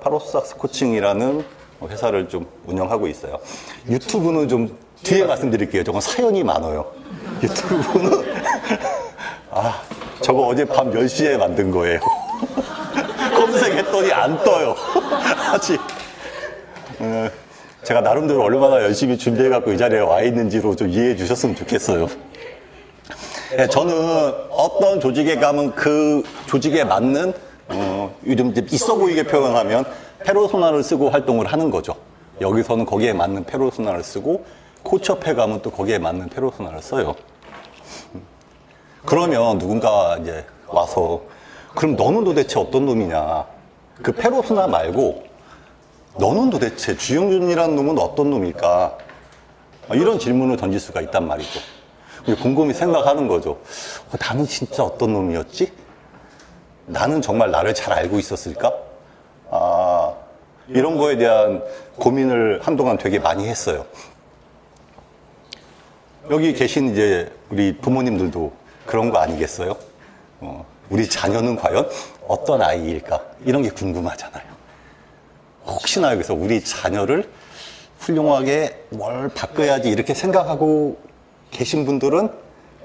파로삭스 코칭이라는 회사를 좀 운영하고 있어요. 유튜브는 좀 뒤에 말씀드릴게요. 저건 사연이 많아요. 유튜브는 저거 어젯밤 10시에 만든 거예요. 검색했더니 안 떠요. 아직. 제가 나름대로 얼마나 열심히 준비해갖고 이 자리에 와 있는지로 좀 이해해 주셨으면 좋겠어요. 네, 저는 어떤 조직에 가면 그 조직에 맞는, 요즘 있어 보이게 표현하면 페르소나를 쓰고 활동을 하는 거죠. 여기서는 거기에 맞는 페르소나를 쓰고, 코치업에 가면 또 거기에 맞는 페르소나를 써요. 그러면 누군가 이제 와서, 그럼 너는 도대체 어떤 놈이냐? 그 페르소나 말고, 너는 도대체 주영준이라는 놈은 어떤 놈일까? 이런 질문을 던질 수가 있단 말이죠. 곰곰이 생각하는 거죠. 나는 진짜 어떤 놈이었지? 나는 정말 나를 잘 알고 있었을까? 이런 거에 대한 고민을 한동안 되게 많이 했어요. 여기 계신 이제 우리 부모님들도 그런 거 아니겠어요? 우리 자녀는 과연 어떤 아이일까? 이런 게 궁금하잖아요. 혹시나 여기서 우리 자녀를 훌륭하게 뭘 바꿔야지 이렇게 생각하고 계신 분들은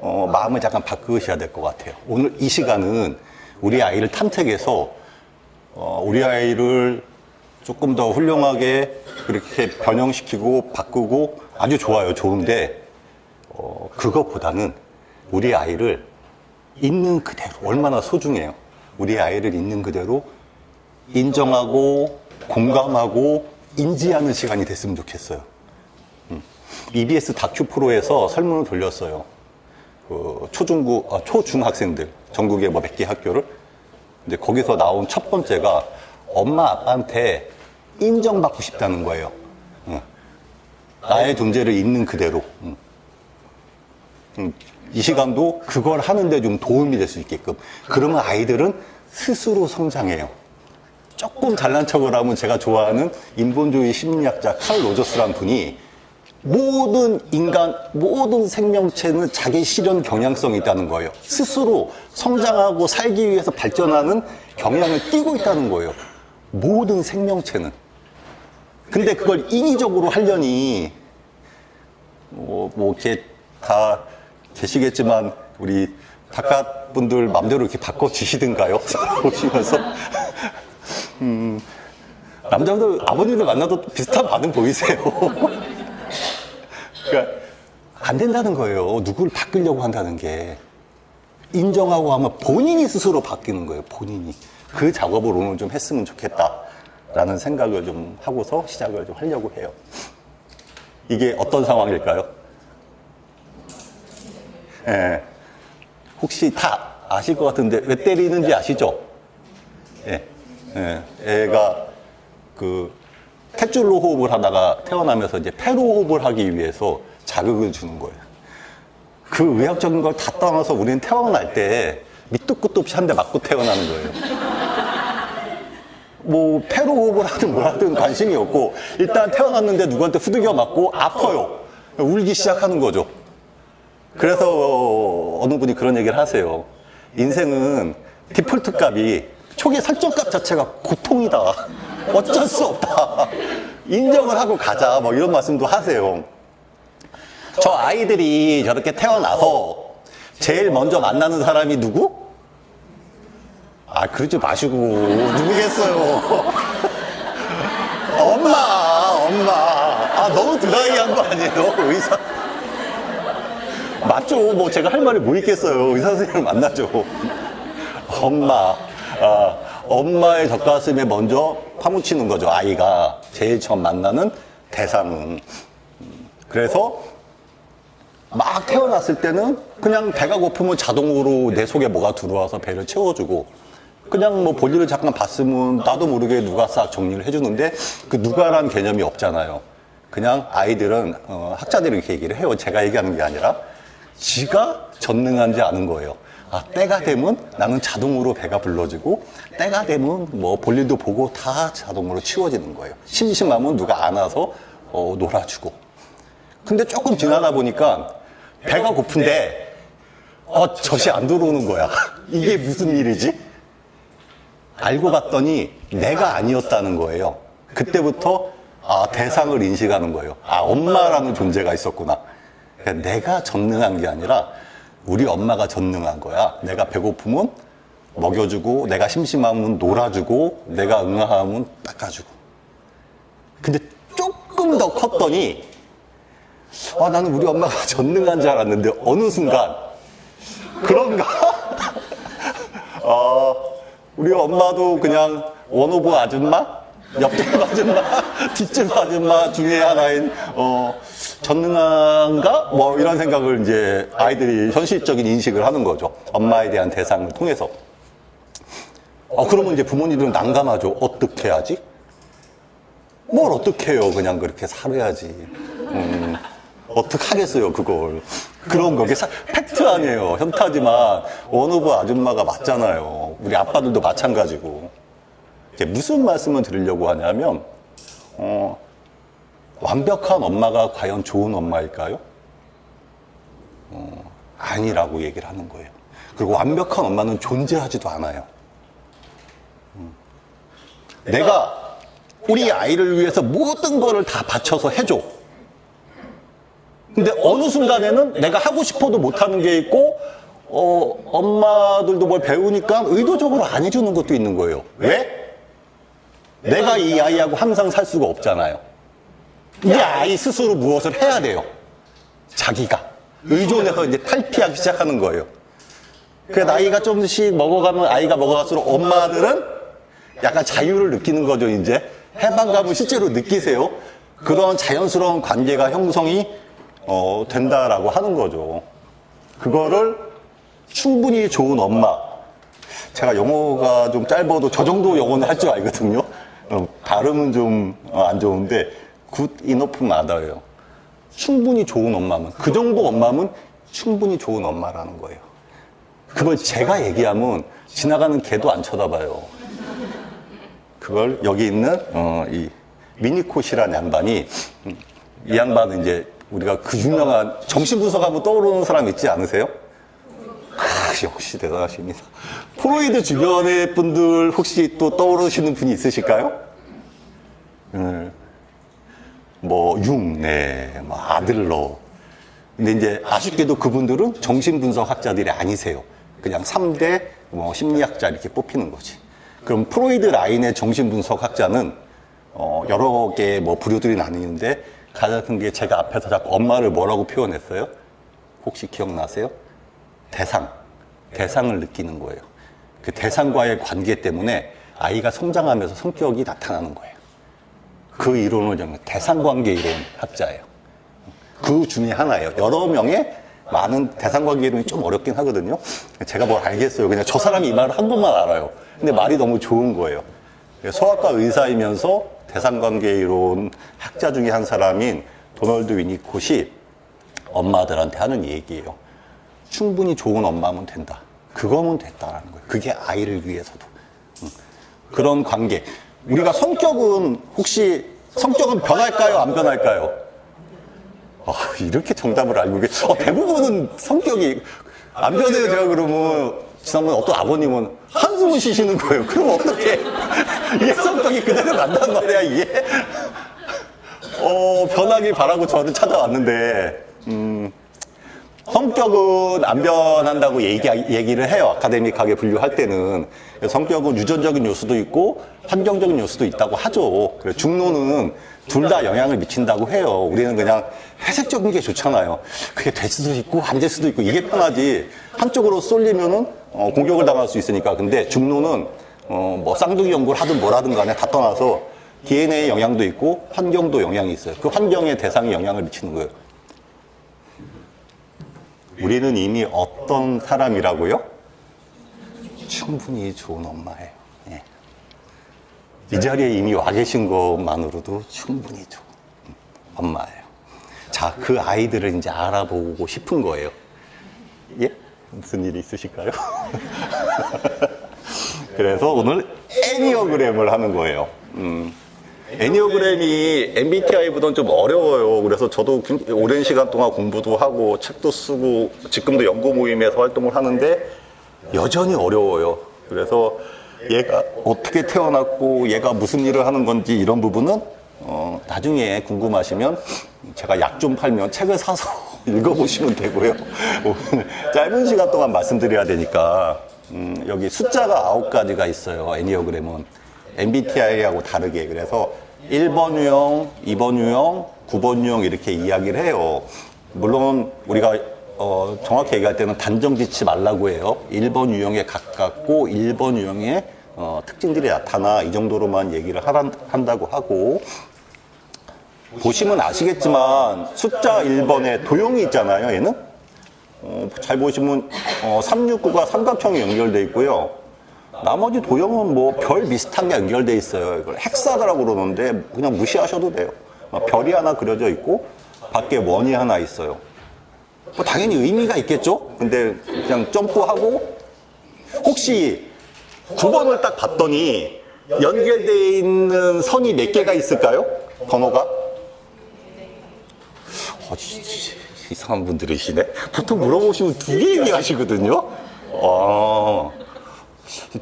마음을 잠깐 바꾸셔야 될 것 같아요. 오늘 이 시간은 우리 아이를 탐색해서 우리 아이를 조금 더 훌륭하게 그렇게 변형시키고 바꾸고 아주 좋아요. 좋은데 그것보다는 우리 아이를 있는 그대로 얼마나 소중해요. 우리 아이를 있는 그대로 인정하고 공감하고 인지하는 시간이 됐으면 좋겠어요. EBS 다큐 프로에서 설문을 돌렸어요. 초중학생들, 전국에 뭐 몇 개 학교를. 근데 거기서 나온 첫 번째가 엄마, 아빠한테 인정받고 싶다는 거예요. 나의 존재를 있는 그대로. 이 시간도 그걸 하는데 좀 도움이 될 수 있게끔. 그러면 아이들은 스스로 성장해요. 조금 잘난 척을 하면 제가 좋아하는 인본주의 심리학자 칼 로저스라는 분이 모든 인간, 모든 생명체는 자기 실현 경향성이 있다는 거예요. 스스로 성장하고 살기 위해서 발전하는 경향을 띠고 있다는 거예요. 모든 생명체는. 근데 그걸 인위적으로 하려니, 이렇게 다 계시겠지만, 우리 바깥분들 맘대로 이렇게 바꿔주시든가요? 보시면서. 남자분들, 아버님들 만나도 비슷한 반응 보이세요? 그러니까 안 된다는 거예요. 누구를 바꾸려고 한다는 게. 인정하고 하면 본인이 스스로 바뀌는 거예요. 본인이. 그 작업을 오늘 좀 했으면 좋겠다라는 생각을 좀 하고서 시작을 좀 하려고 해요. 이게 어떤 상황일까요? 예. 혹시 다 아실 것 같은데 왜 때리는지 아시죠? 예. 예. 애가 탯줄로 호흡을 하다가 태어나면서 이제 폐로 호흡을 하기 위해서 자극을 주는 거예요. 그 의학적인 걸 다 떠나서 우리는 태어날 때 밑도 끝도 없이 한 대 맞고 태어나는 거예요. 뭐 폐로 호흡을 하든 뭘 하든 관심이 없고 일단 태어났는데 누구한테 후드겨 맞고 아파요. 울기 시작하는 거죠. 그래서 어느 분이 그런 얘기를 하세요. 인생은 디폴트 값이 초기 설정값 자체가 고통이다. 어쩔 수 없다. 인정을 하고 가자. 뭐 이런 말씀도 하세요. 저 아이들이 저렇게 태어나서 제일 먼저 만나는 사람이 누구? 그러지 마시고 누구겠어요? 엄마. 너무 드라이한 거 아니에요? 의사. 맞죠. 뭐 제가 할 말이 뭐 있겠어요. 의사 선생님을 만나죠. 엄마의 젖가슴에 먼저 파묻히는 거죠. 아이가 제일 처음 만나는 대상은. 그래서 막 태어났을 때는 그냥 배가 고프면 자동으로 내 속에 뭐가 들어와서 배를 채워주고, 그냥 뭐 볼일을 잠깐 봤으면 나도 모르게 누가 싹 정리를 해주는데 그 누가란 개념이 없잖아요. 그냥 아이들은 학자들이 이렇게 얘기를 해요. 제가 얘기하는 게 아니라 지가 전능한지 아는 거예요. 때가 되면 나는 자동으로 배가 불러지고, 때가 되면 뭐 볼일도 보고 다 자동으로 치워지는 거예요. 심심하면 누가 안아서 놀아주고. 근데 조금 지나다 보니까 배가 고픈데 젖이 안 들어오는 거야. 이게 무슨 일이지? 알고 봤더니 내가 아니었다는 거예요. 그때부터 대상을 인식하는 거예요. 엄마라는 존재가 있었구나. 그러니까 내가 전능한 게 아니라 우리 엄마가 전능한 거야. 내가 배고프면 먹여주고, 내가 심심하면 놀아주고, 내가 응아하면 닦아주고. 근데 조금 더 컸더니 나는 우리 엄마가 전능한 줄 알았는데 어느 순간 그런가? 우리 엄마도 그냥 원오브 아줌마? 옆집 아줌마? 뒷집 아줌마 중에 하나인 전능한가? 뭐 이런 생각을 이제 아이들이 현실적인 인식을 하는 거죠. 엄마에 대한 대상을 통해서. 그러면 이제 부모님들은 난감하죠. 어떻게 하지? 뭘 어떻게 해요? 그냥 그렇게 살아야지. 어떻게 하겠어요, 그걸. 그런 거. 팩트 아니에요. 현타지만, 원오브 아줌마가 맞잖아요. 우리 아빠들도 마찬가지고. 이제 무슨 말씀을 드리려고 하냐면, 완벽한 엄마가 과연 좋은 엄마일까요? 아니라고 얘기를 하는 거예요. 그리고 완벽한 엄마는 존재하지도 않아요. 내가 우리 아이를 위해서 모든 거를 다 바쳐서 해줘. 근데 어느 순간에는 내가 하고 싶어도 못하는 게 있고, 엄마들도 뭘 배우니까 의도적으로 안 해주는 것도 있는 거예요. 왜? 내가 이 아이하고 항상 살 수가 없잖아요. 이 아이 스스로 무엇을 해야 돼요. 자기가. 의존해서 이제 탈피하기 시작하는 거예요. 그래서 나이가 조금씩 먹어가면 아이가 먹어갈수록 엄마들은 약간 자유를 느끼는 거죠, 이제. 해방감을 실제로 느끼세요. 그런 자연스러운 관계가 형성이 된다라고 하는 거죠. 그거를 충분히 좋은 엄마. 제가 영어가 좀 짧아도 저 정도 영어는 할 줄 알거든요. 발음은 좀 안 좋은데 good enough mother예요. 충분히 좋은 엄마면, 그 정도 엄마면 충분히 좋은 엄마라는 거예요. 그걸 제가 얘기하면 지나가는 개도 안 쳐다봐요. 그걸 여기 있는 이 미니콧이라는 양반이, 이 양반은 이제 우리가 그 유명한 정신분석하면 떠오르는 사람 있지 않으세요? 역시 대단하십니다. 프로이드 주변의 분들 혹시 또 떠오르시는 분이 있으실까요? 뭐 뭐 아들러. 근데 이제 아쉽게도 그분들은 정신분석학자들이 아니세요. 그냥 3대 심리학자 이렇게 뽑히는 거지. 그럼 프로이드 라인의 정신분석학자는 여러 개의 부류들이 나뉘는데 가장 큰 게 제가 앞에서 자꾸 엄마를 뭐라고 표현했어요? 혹시 기억나세요? 대상을 느끼는 거예요. 그 대상과의 관계 때문에 아이가 성장하면서 성격이 나타나는 거예요. 그 이론을 정말 대상관계 이론 학자예요. 그 중에 하나예요. 여러 명의 많은 대상관계 이론이 좀 어렵긴 하거든요. 제가 뭘 알겠어요. 그냥 저 사람이 이 말을 한 번만 알아요. 근데 말이 너무 좋은 거예요. 소아과 의사이면서 대상관계 이론 학자 중에 한 사람인 도널드 위니콧이 엄마들한테 하는 얘기예요. 충분히 좋은 엄마면 된다. 그거면 됐다라는 거예요. 그게 아이를 위해서도. 그런 관계. 우리가 성격은 변할까요? 안 변할까요? 이렇게 정답을 알고 대부분은 성격이 안 변해요. 제가 그러면 지난번에 어떤 아버님은 한숨을 쉬시는 거예요. 그럼 어떡해? 이게 성격이 그대로 간단 말이야, 이게. 변하길 바라고 저를 찾아왔는데, 성격은 안 변한다고 얘기를 해요. 아카데믹하게 분류할 때는. 성격은 유전적인 요소도 있고 환경적인 요소도 있다고 하죠. 그래서 중노는 둘 다 영향을 미친다고 해요. 우리는 그냥 회색적인 게 좋잖아요. 그게 될 수도 있고 안 될 수도 있고 이게 편하지. 한쪽으로 쏠리면은 공격을 당할 수 있으니까. 근데 중노는 쌍둥이 연구를 하든 뭘 하든 간에 다 떠나서 DNA 영향도 있고 환경도 영향이 있어요. 그 환경에 대상이 영향을 미치는 거예요. 우리는 이미 어떤 사람이라고요? 충분히 좋은 엄마예요. 예. 이 자리에 이미 와 계신 것만으로도 충분히 좋은 엄마예요. 자, 그 아이들을 이제 알아보고 싶은 거예요. 예? 무슨 일이 있으실까요? 그래서 오늘 애니어그램을 하는 거예요. 애니어그램이 MBTI보다는 좀 어려워요. 그래서 저도 오랜 시간 동안 공부도 하고 책도 쓰고 지금도 연구 모임에서 활동을 하는데 여전히 어려워요. 그래서 얘가 어떻게 태어났고 얘가 무슨 일을 하는 건지 이런 부분은 나중에 궁금하시면 제가 약 좀 팔면 책을 사서 읽어보시면 되고요. 오늘 짧은 시간 동안 말씀드려야 되니까 여기 숫자가 9가지가 있어요. 애니어그램은 MBTI하고 다르게. 그래서 1번 유형, 2번 유형, 9번 유형 이렇게 이야기를 해요. 물론 우리가 정확히 얘기할 때는 단정 짓지 말라고 해요. 1번 유형에 가깝고 1번 유형의 특징들이 나타나 이 정도로만 얘기를 한다고 하고, 보시면 아시겠지만 숫자 1번에 도형이 있잖아요. 얘는 잘 보시면 369가 삼각형이 연결되어 있고요. 나머지 도형은 뭐 별 비슷한 게 연결되어 있어요. 이걸 헥사드라고 그러는데 그냥 무시하셔도 돼요. 별이 하나 그려져 있고 밖에 원이 하나 있어요. 뭐 당연히 의미가 있겠죠? 근데 그냥 점프하고, 혹시 9번을 딱 봤더니 연결되어 있는 선이 몇 개가 있을까요? 번호가? 이상한 분들이시네. 보통 물어보시면 2개 얘기하시거든요.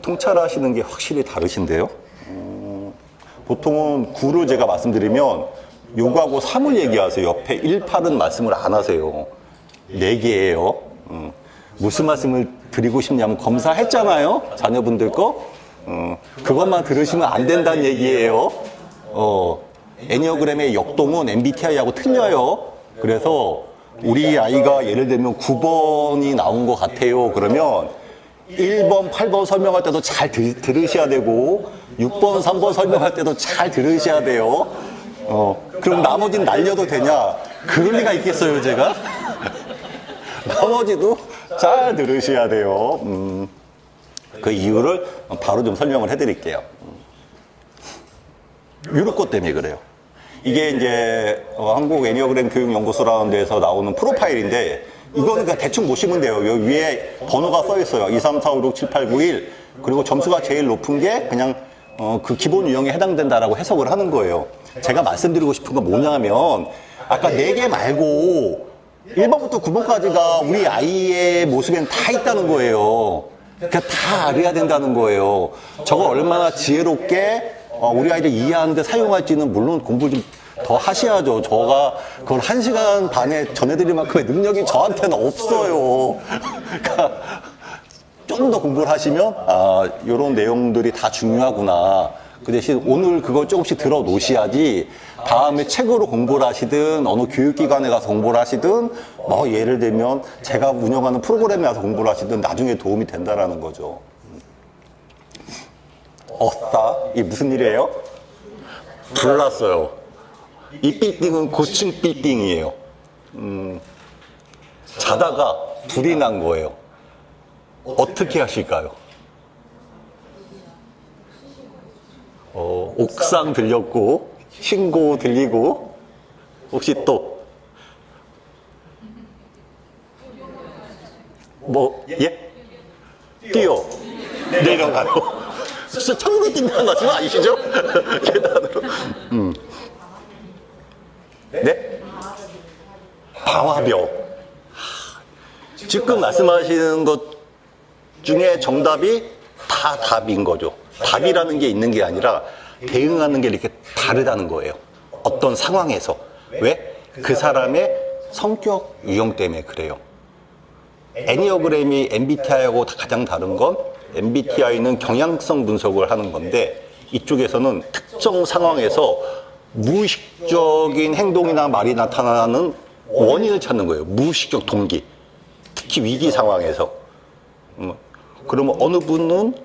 통찰하시는 게 확실히 다르신데요. 보통은 9를 제가 말씀드리면 6하고 3을 얘기하세요. 옆에 1, 8은 말씀을 안 하세요. 4개예요. 무슨 말씀을 드리고 싶냐면 검사했잖아요. 자녀분들 거. 그것만 들으시면 안 된다는 얘기예요. 애니어그램의 역동은 MBTI하고 틀려요. 그래서 우리 아이가 예를 들면 9번이 나온 것 같아요. 그러면 1번, 8번 설명할 때도 잘 들으셔야 되고 6번, 3번 설명할 때도 잘 들으셔야 돼요. 그럼 나머지는 날려도 되냐? 그럴 리가 있겠어요, 제가? 나머지도 잘 들으셔야 돼요. 그 이유를 바로 좀 설명을 해드릴게요. 요런 것 때문에 그래요. 이게 이제 한국 애니어그램 교육연구소라는 데서 나오는 프로파일인데, 이거는 그냥 대충 보시면 돼요. 여기 위에 번호가 써 있어요. 2, 3, 4, 5, 6, 7, 8, 9, 1. 그리고 점수가 제일 높은 게 그냥 그 기본 유형에 해당된다라고 해석을 하는 거예요. 제가 말씀드리고 싶은 건 뭐냐면, 아까 4개 말고 1번부터 9번까지가 우리 아이의 모습엔 다 있다는 거예요. 그러니까 다 알아야 된다는 거예요. 저거 얼마나 지혜롭게 우리 아이들 이해하는데 사용할지는 물론 공부를 좀 더 하셔야죠. 저가 그걸 1시간 반에 전해드릴 만큼의 능력이 저한테는 없어요. 그러니까 좀 더 공부를 하시면 이런 내용들이 다 중요하구나. 그 대신 오늘 그걸 조금씩 들어 놓으셔야지 다음에 책으로 공부를 하시든 어느 교육기관에 가서 공부를 하시든 뭐 예를 들면 제가 운영하는 프로그램에 가서 공부를 하시든 나중에 도움이 된다라는 거죠. 이 무슨 일이에요? 불났어요. 이 빌딩은 고층 빌딩이에요. 자다가 불이 난 거예요. 어떻게 하실까요? 옥상 들렸고 신고 들리고, 혹시 또 뭐 뛰어 내려가요. 진짜 천국에 뛴다는 말씀 아니시죠? 계단으로. 네? 방화벽. 지금 말씀하시는 것 중에 정답이 다 답인 거죠. 답이라는 게 있는 게 아니라 대응하는 게 이렇게 다르다는 거예요. 어떤 상황에서. 왜? 그 사람의 성격 유형 때문에 그래요. 애니어그램이 MBTI하고 가장 다른 건, MBTI는 경향성 분석을 하는 건데 이쪽에서는 특정 상황에서 무의식적인 행동이나 말이 나타나는 원인을 찾는 거예요. 무의식적 동기. 특히 위기 상황에서. 그러면 어느 분은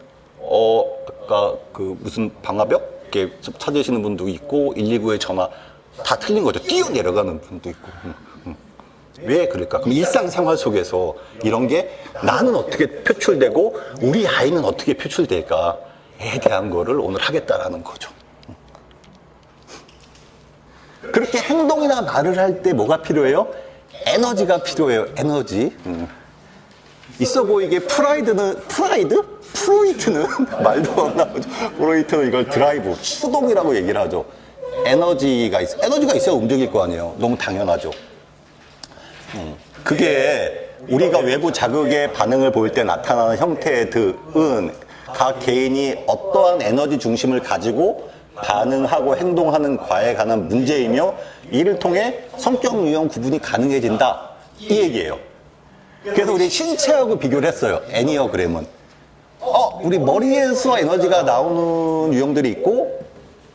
아까 그 무슨 방화벽 이렇게 찾으시는 분도 있고 119에 전화 다 틀린 거죠. 뛰어 내려가는 분도 있고. 왜 그럴까? 그럼 일상생활 속에서 이런 게 나는 어떻게 표출되고 우리 아이는 어떻게 표출될까에 대한 거를 오늘 하겠다라는 거죠. 그렇게 행동이나 말을 할 때 뭐가 필요해요? 에너지가 필요해요. 에너지. 있어 보이게 프로이트는 말도 안 나오죠. 프로이트는 이걸 드라이브, 추동이라고 얘기를 하죠. 에너지가 있어야 움직일 거 아니에요. 너무 당연하죠. 그게 우리가 외부 자극에 반응을 보일 때 나타나는 형태들은 각 개인이 어떠한 에너지 중심을 가지고 반응하고 행동하는 과에 관한 문제이며 이를 통해 성격 유형 구분이 가능해진다. 이 얘기예요. 그래서 우리 신체하고 비교를 했어요. 애니어그램은. 우리 머리에서 에너지가 나오는 유형들이 있고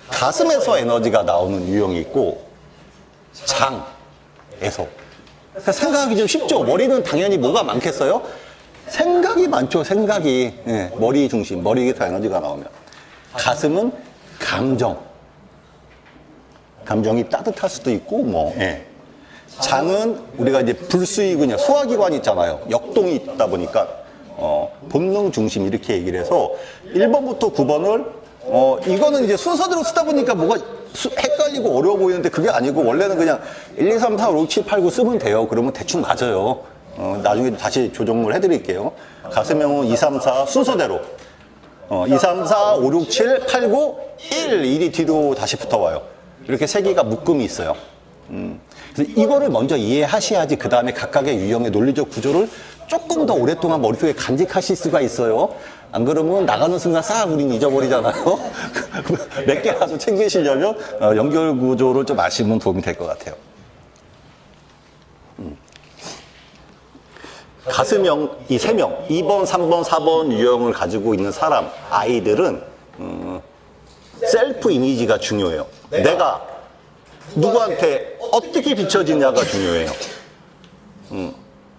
가슴에서 에너지가 나오는 유형이 있고 장에서. 생각하기 좀 쉽죠? 머리는 당연히 뭐가 많겠어요? 생각이 많죠, 생각이. 예, 머리 중심, 머리에서 에너지가 나오면. 가슴은 감정이 따뜻할 수도 있고, 뭐. 예. 장은 우리가 이제 불수의근이요, 소화기관이 있잖아요. 역동이 있다 보니까, 본능 중심 이렇게 얘기를 해서 1번부터 9번을, 이거는 이제 순서대로 쓰다 보니까 뭐가 헷갈리고 어려워 보이는데 그게 아니고 원래는 그냥 1, 2, 3, 4, 5, 6, 7, 8, 9 쓰면 돼요. 그러면 대충 맞아요. 나중에 다시 조정을 해드릴게요. 가슴형은 2, 3, 4 순서대로. 2, 3, 4, 5, 6, 7, 8, 9, 1, 1이 뒤로 다시 붙어와요. 이렇게 세 개가 묶음이 있어요. 그래서 이거를 먼저 이해하셔야지 그 다음에 각각의 유형의 논리적 구조를 조금 더 오랫동안 머릿속에 간직하실 수가 있어요. 안 그러면 나가는 순간 싹 우린 잊어버리잖아요. 몇 개라도 챙기시려면 연결 구조를 좀 아시면 도움이 될 것 같아요. 가슴형, 이 3명, 2번, 3번, 4번 유형을 가지고 있는 사람, 아이들은 셀프 이미지가 중요해요. 내가 누구한테 어떻게 비춰지냐가 중요해요.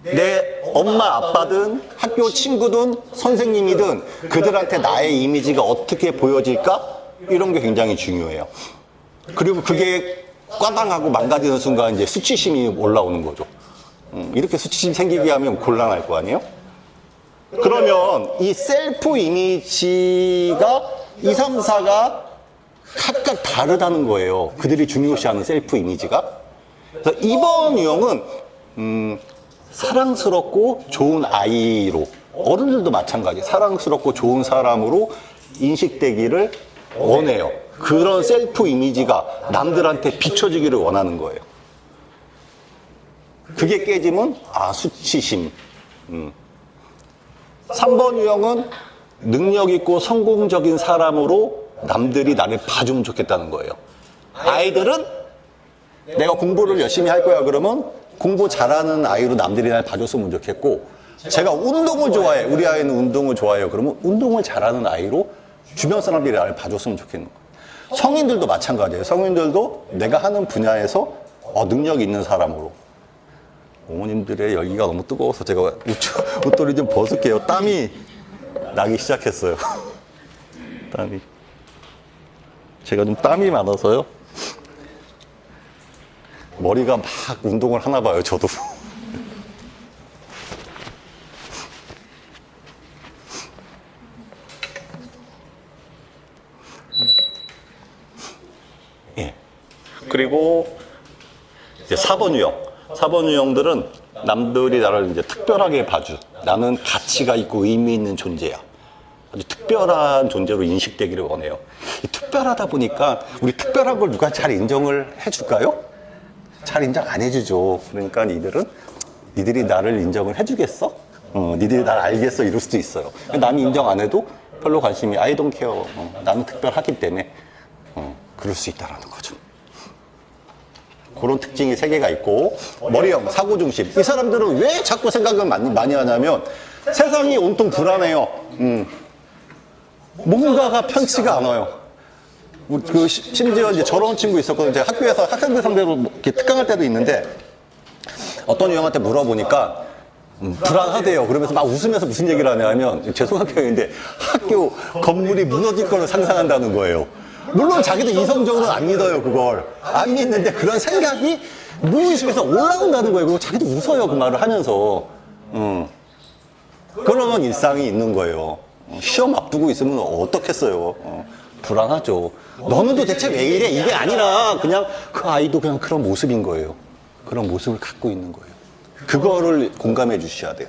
내 엄마, 아빠든 학교 친구든 선생님이든 그들한테 나의 이미지가 어떻게 보여질까? 이런 게 굉장히 중요해요. 그리고 그게 과당하고 망가지는 순간 이제 수치심이 올라오는 거죠. 이렇게 수치심 생기게 하면 곤란할 거 아니에요? 그러면 이 셀프 이미지가 2, 3, 4가 각각 다르다는 거예요. 그들이 중요시하는 셀프 이미지가. 그래서 이번 유형은 사랑스럽고 좋은 아이로, 어른들도 마찬가지, 사랑스럽고 좋은 사람으로 인식되기를 원해요. 그런 셀프 이미지가 남들한테 비춰지기를 원하는 거예요. 그게 깨지면 수치심. 3번 유형은 능력 있고 성공적인 사람으로 남들이 나를 봐주면 좋겠다는 거예요. 아이들은 내가 공부를 열심히 할 거야 그러면 공부 잘하는 아이로 남들이 날 봐줬으면 좋겠고, 제가 운동을 좋아해, 우리 아이는 운동을 좋아해요 그러면 운동을 잘하는 아이로 주변 사람들이 나를 봐줬으면 좋겠는 거예요. 성인들도 마찬가지예요. 성인들도 내가 하는 분야에서 능력이 있는 사람으로. 어머님들의 열기가 너무 뜨거워서 제가 옷도리 좀 벗을게요. 땀이 나기 시작했어요. 땀이. 제가 좀 땀이 많아서요. 머리가 막 운동을 하나 봐요, 저도. 예. 그리고 이제 4번 유형. 4번 유형들은 남들이 나를 이제 특별하게 봐줘. 나는 가치가 있고 의미 있는 존재야. 아주 특별한 존재로 인식되기를 원해요. 특별하다 보니까 우리 특별한 걸 누가 잘 인정을 해줄까요? 잘 인정 안 해주죠. 그러니까 니들이 나를 인정을 해주겠어? 니들이 나를 알겠어? 이럴 수도 있어요. 남이 인정 안 해도 별로 관심이 I don't care. 나는 특별하기 때문에 그럴 수 있다라는 거죠. 그런 특징이 3개가 있고, 머리형, 사고중심. 이 사람들은 왜 자꾸 생각을 많이 하냐면 세상이 온통 불안해요. 뭔가가 편치가 않아요. 심지어 이제 저런 친구 있었거든요. 제가 학교에서 학생들 상대로 이렇게 특강할 때도 있는데, 어떤 유형한테 물어보니까 불안하대요. 그러면서 막 웃으면서 무슨 얘기를 하냐면, 죄송한 표현인데 학교 건물이 무너질 거를 상상한다는 거예요. 물론 자기도 이성적으로는 안 믿어요, 그걸. 안 믿는데 그런 생각이 무의식에서 올라온다는 거예요. 그리고 자기도 웃어요, 그 말을 하면서. 그러면 일상이 있는 거예요. 시험 앞두고 있으면 어떻겠어요. 불안하죠. 너는 도대체 왜 이래? 이게 아니라 그냥 그 아이도 그냥 그런 모습인 거예요. 그런 모습을 갖고 있는 거예요. 그거를 공감해 주셔야 돼요.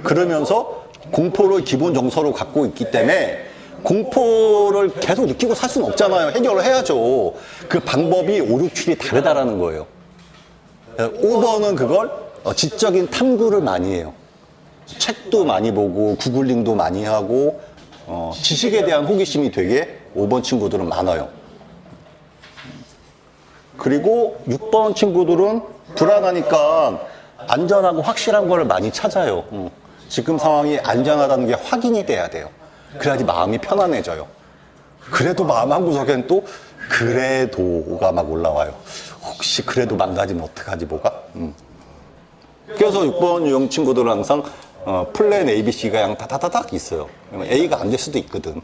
그러면서 공포를 기본 정서로 갖고 있기 때문에 공포를 계속 느끼고 살 수는 없잖아요. 해결을 해야죠. 그 방법이 5, 6, 7이 다르다라는 거예요. 5번은 그걸 지적인 탐구를 많이 해요. 책도 많이 보고 구글링도 많이 하고 지식에 대한 호기심이 되게 5번 친구들은 많아요. 그리고 6번 친구들은 불안하니까 안전하고 확실한 걸 많이 찾아요. 지금 상황이 안전하다는 게 확인이 돼야 돼요. 그래야지 마음이 편안해져요. 그래도 마음 한구석엔 또 그래도가 막 올라와요. 혹시 그래도 망가지면 어떡하지 뭐가? 그래서 6번 유형 친구들은 항상 플랜 A, B, C가 그냥 다다다닥 있어요. A가 안 될 수도 있거든.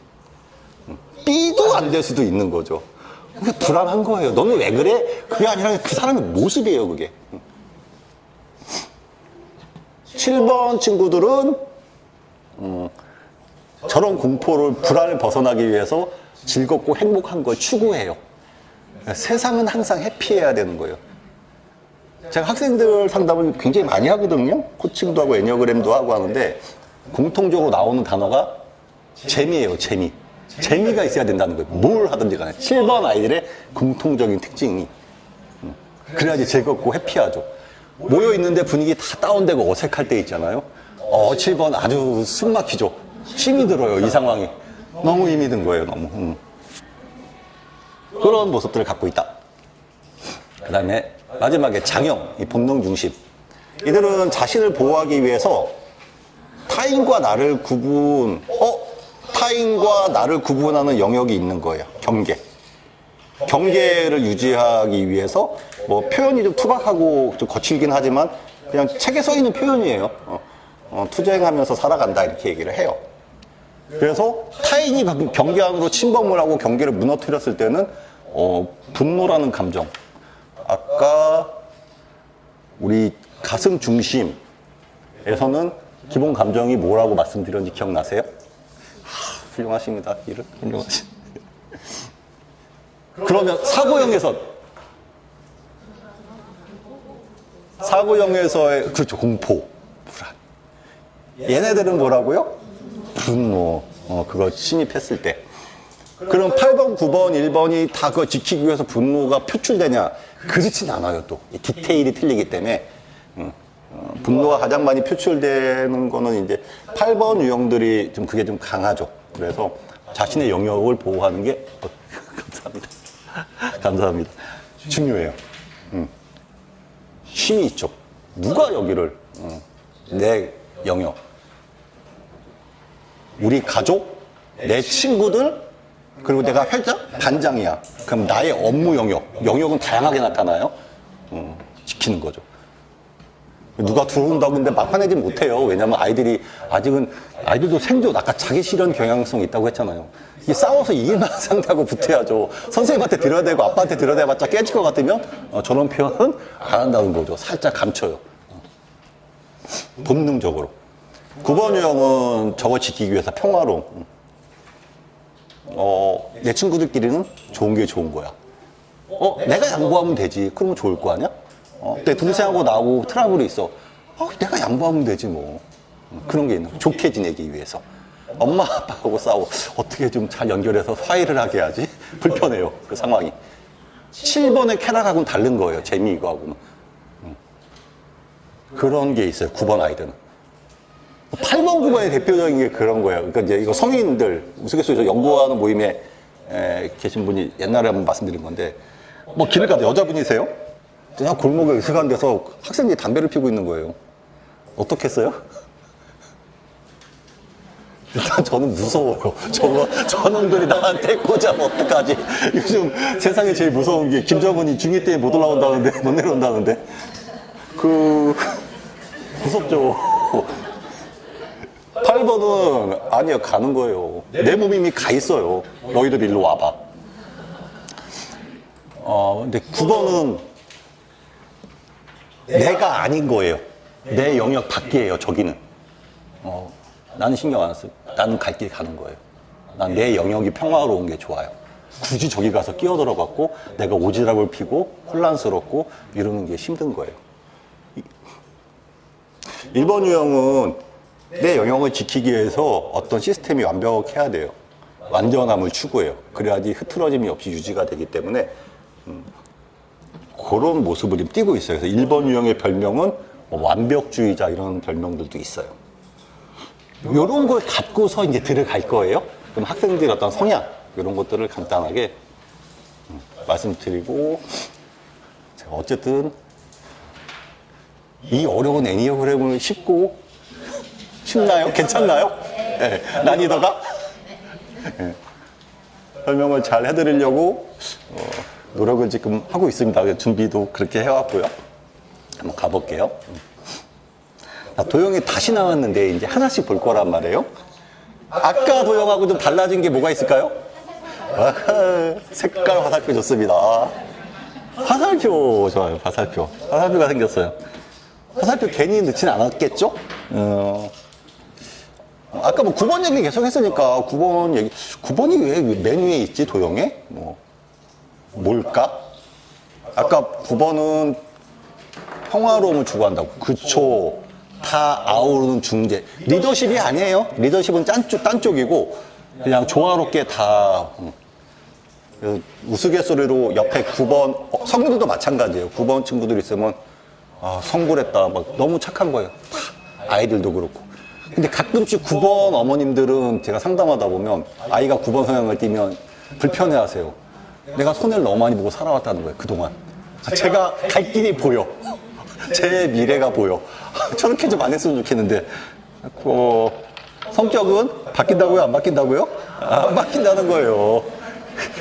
B도 안 될 수도 있는 거죠. 그게 불안한 거예요. 너는 왜 그래? 그게 아니라 그 사람의 모습이에요, 그게. 7번 친구들은 저런 공포를, 불안을 벗어나기 위해서 즐겁고 행복한 걸 추구해요. 세상은 항상 해피해야 되는 거예요. 제가 학생들 상담을 굉장히 많이 하거든요. 코칭도 하고 애니어그램도 하고 하는데 공통적으로 나오는 단어가 재미예요, 재미. 재미가 있어야 된다는 거예요. 뭘 하든지 간에. 7번 아이들의 공통적인 특징이. 그래야지 즐겁고 해피하죠. 모여있는데 분위기 다 다운되고 어색할 때 있잖아요. 7번 아주 숨 막히죠. 힘이 들어요, 이 상황이. 너무 힘이 든 거예요, 너무. 그런 모습들을 갖고 있다. 그 다음에 마지막에 장형, 이 본능 중심. 이들은 자신을 보호하기 위해서 타인과 나를 구분하는 영역이 있는 거예요. 경계. 경계를 유지하기 위해서 뭐 표현이 좀 투박하고 좀 거칠긴 하지만 그냥 책에 써 있는 표현이에요. 투쟁하면서 살아간다 이렇게 얘기를 해요. 그래서 타인이 경계 안으로 침범을 하고 경계를 무너뜨렸을 때는 분노라는 감정. 아까 우리 가슴 중심에서는 기본 감정이 뭐라고 말씀드렸는지 기억나세요? 훌륭하십니다. 일을 훌륭하십니다. 그러면 사고형에서의 그렇죠, 공포, 불안. 얘네들은 뭐라고요? 분노. 그거 침입했을 때. 그럼 8번, 9번, 1번이 다 그거 지키기 위해서 분노가 표출되냐? 그렇진 않아요, 또. 디테일이 틀리기 때문에. 분노가 가장 많이 표출되는 거는 이제 8번 유형들이 좀 그게 좀 강하죠. 그래서 자신의 영역을 보호하는 게, 감사합니다. 감사합니다. 중요해요. 힘이 있죠. 누가 여기를, 내 영역, 우리 가족, 내 친구들, 그리고 내가 회장? 반장이야. 그럼 나의 업무 영역은 다양하게 나타나요. 지키는 거죠. 누가 들어온다고 근데 막아내지 못해요. 왜냐면 아이들도 생존, 아까 자기 실현 경향성이 있다고 했잖아요. 이 싸워서 이길 만한 상대하고 붙어야죠. 선생님한테 들어야 되고 아빠한테 들어야 돼봤자 깨질 것 같으면 저런 표현은 안 한다는 거죠. 살짝 감춰요. 본능적으로. 9번 유형은 저거 지키기 위해서 평화로움. 내 친구들끼리는 좋은 게 좋은 거야. 내가 양보하면 되지. 그러면 좋을 거 아니야? 내 동생하고 나하고 트러블이 있어. 내가 양보하면 되지 뭐. 그런 게 있는 거야. 좋게 지내기 위해서. 엄마 아빠하고 싸워. 어떻게 좀 잘 연결해서 화해를 하게 하지? 불편해요. 그 상황이. 7번의 쾌락하고는 다른 거예요. 재미 이거하고는. 그런 게 있어요. 9번 아이들은. 8번, 9번의 대표적인 게 그런 거예요. 그러니까 이제 이거 성인들, 우스갯소리로 연구하는 모임에 계신 분이 옛날에 한번 말씀드린 건데, 뭐 길을 가다 여자분이세요? 그냥 골목에 으슥한 데서 학생들이 담배를 피우고 있는 거예요. 어떻겠어요? 일단 저는 무서워요. 저놈들이 나한테 꽂아면 어떡하지? 요즘 세상에 제일 무서운 게 김정은이 중2 때 못 올라온다는데, 못 내려온다는데. 무섭죠. 8번은 아니요, 가는 거예요. 내 몸이 이미 가 있어요. 너희들 일로 와봐. 근데 9번은 내가 아닌 거예요. 내 영역 밖이에요, 저기는. 나는 신경 안 써요. 나는 갈 길 가는 거예요. 난 내 영역이 평화로운 게 좋아요. 굳이 저기 가서 끼어들어갖고 내가 오지랖을 피고 혼란스럽고 이러는 게 힘든 거예요. 1번 유형은 내 영역을 지키기 위해서 어떤 시스템이 완벽해야 돼요. 완전함을 추구해요. 그래야지 흐트러짐이 없이 유지가 되기 때문에 그런 모습을 띠고 있어요. 그래서 1번 유형의 별명은 뭐 완벽주의자 이런 별명들도 있어요. 요런 걸 갖고서 이제 들어갈 거예요. 그럼 학생들의 어떤 성향, 이런 것들을 간단하게 말씀드리고, 제가 어쨌든 이 어려운 애니어그램을 쉽나요? 괜찮나요? 네. 난이도가? 네. 설명을 잘 해드리려고 노력을 지금 하고 있습니다. 준비도 그렇게 해왔고요. 한번 가볼게요. 도형이 다시 나왔는데 이제 하나씩 볼 거란 말이에요. 아까 도형하고 좀 달라진 게 뭐가 있을까요? 아하, 색깔 화살표 좋습니다. 화살표 좋아요. 화살표. 화살표가 생겼어요. 화살표 괜히 넣진 않았겠죠? 아까 뭐 9번 얘기 계속 했으니까 9번이 왜 메뉴에 있지, 도형에? 뭘까? 아까 9번은 평화로움을 추구한다고. 그쵸. 다 아우르는 중재. 리더십이 아니에요. 리더십은 딴 쪽이고, 그냥 조화롭게 다, 우스갯소리로 옆에 9번, 성구들도 마찬가지예요. 9번 친구들 있으면, 성불했다. 막 너무 착한 거예요. 다 아이들도 그렇고. 근데 가끔씩 9번 어머님들은 제가 상담하다 보면 아이가 9번 성향을 띠면 불편해 하세요. 내가 손해를 너무 많이 보고 살아왔다는 거예요, 그동안. 제가 갈 길이 보여. 제 미래가 보여. 저렇게 좀 안 했으면 좋겠는데. 성격은 바뀐다고요? 안 바뀐다고요? 안 바뀐다는 거예요.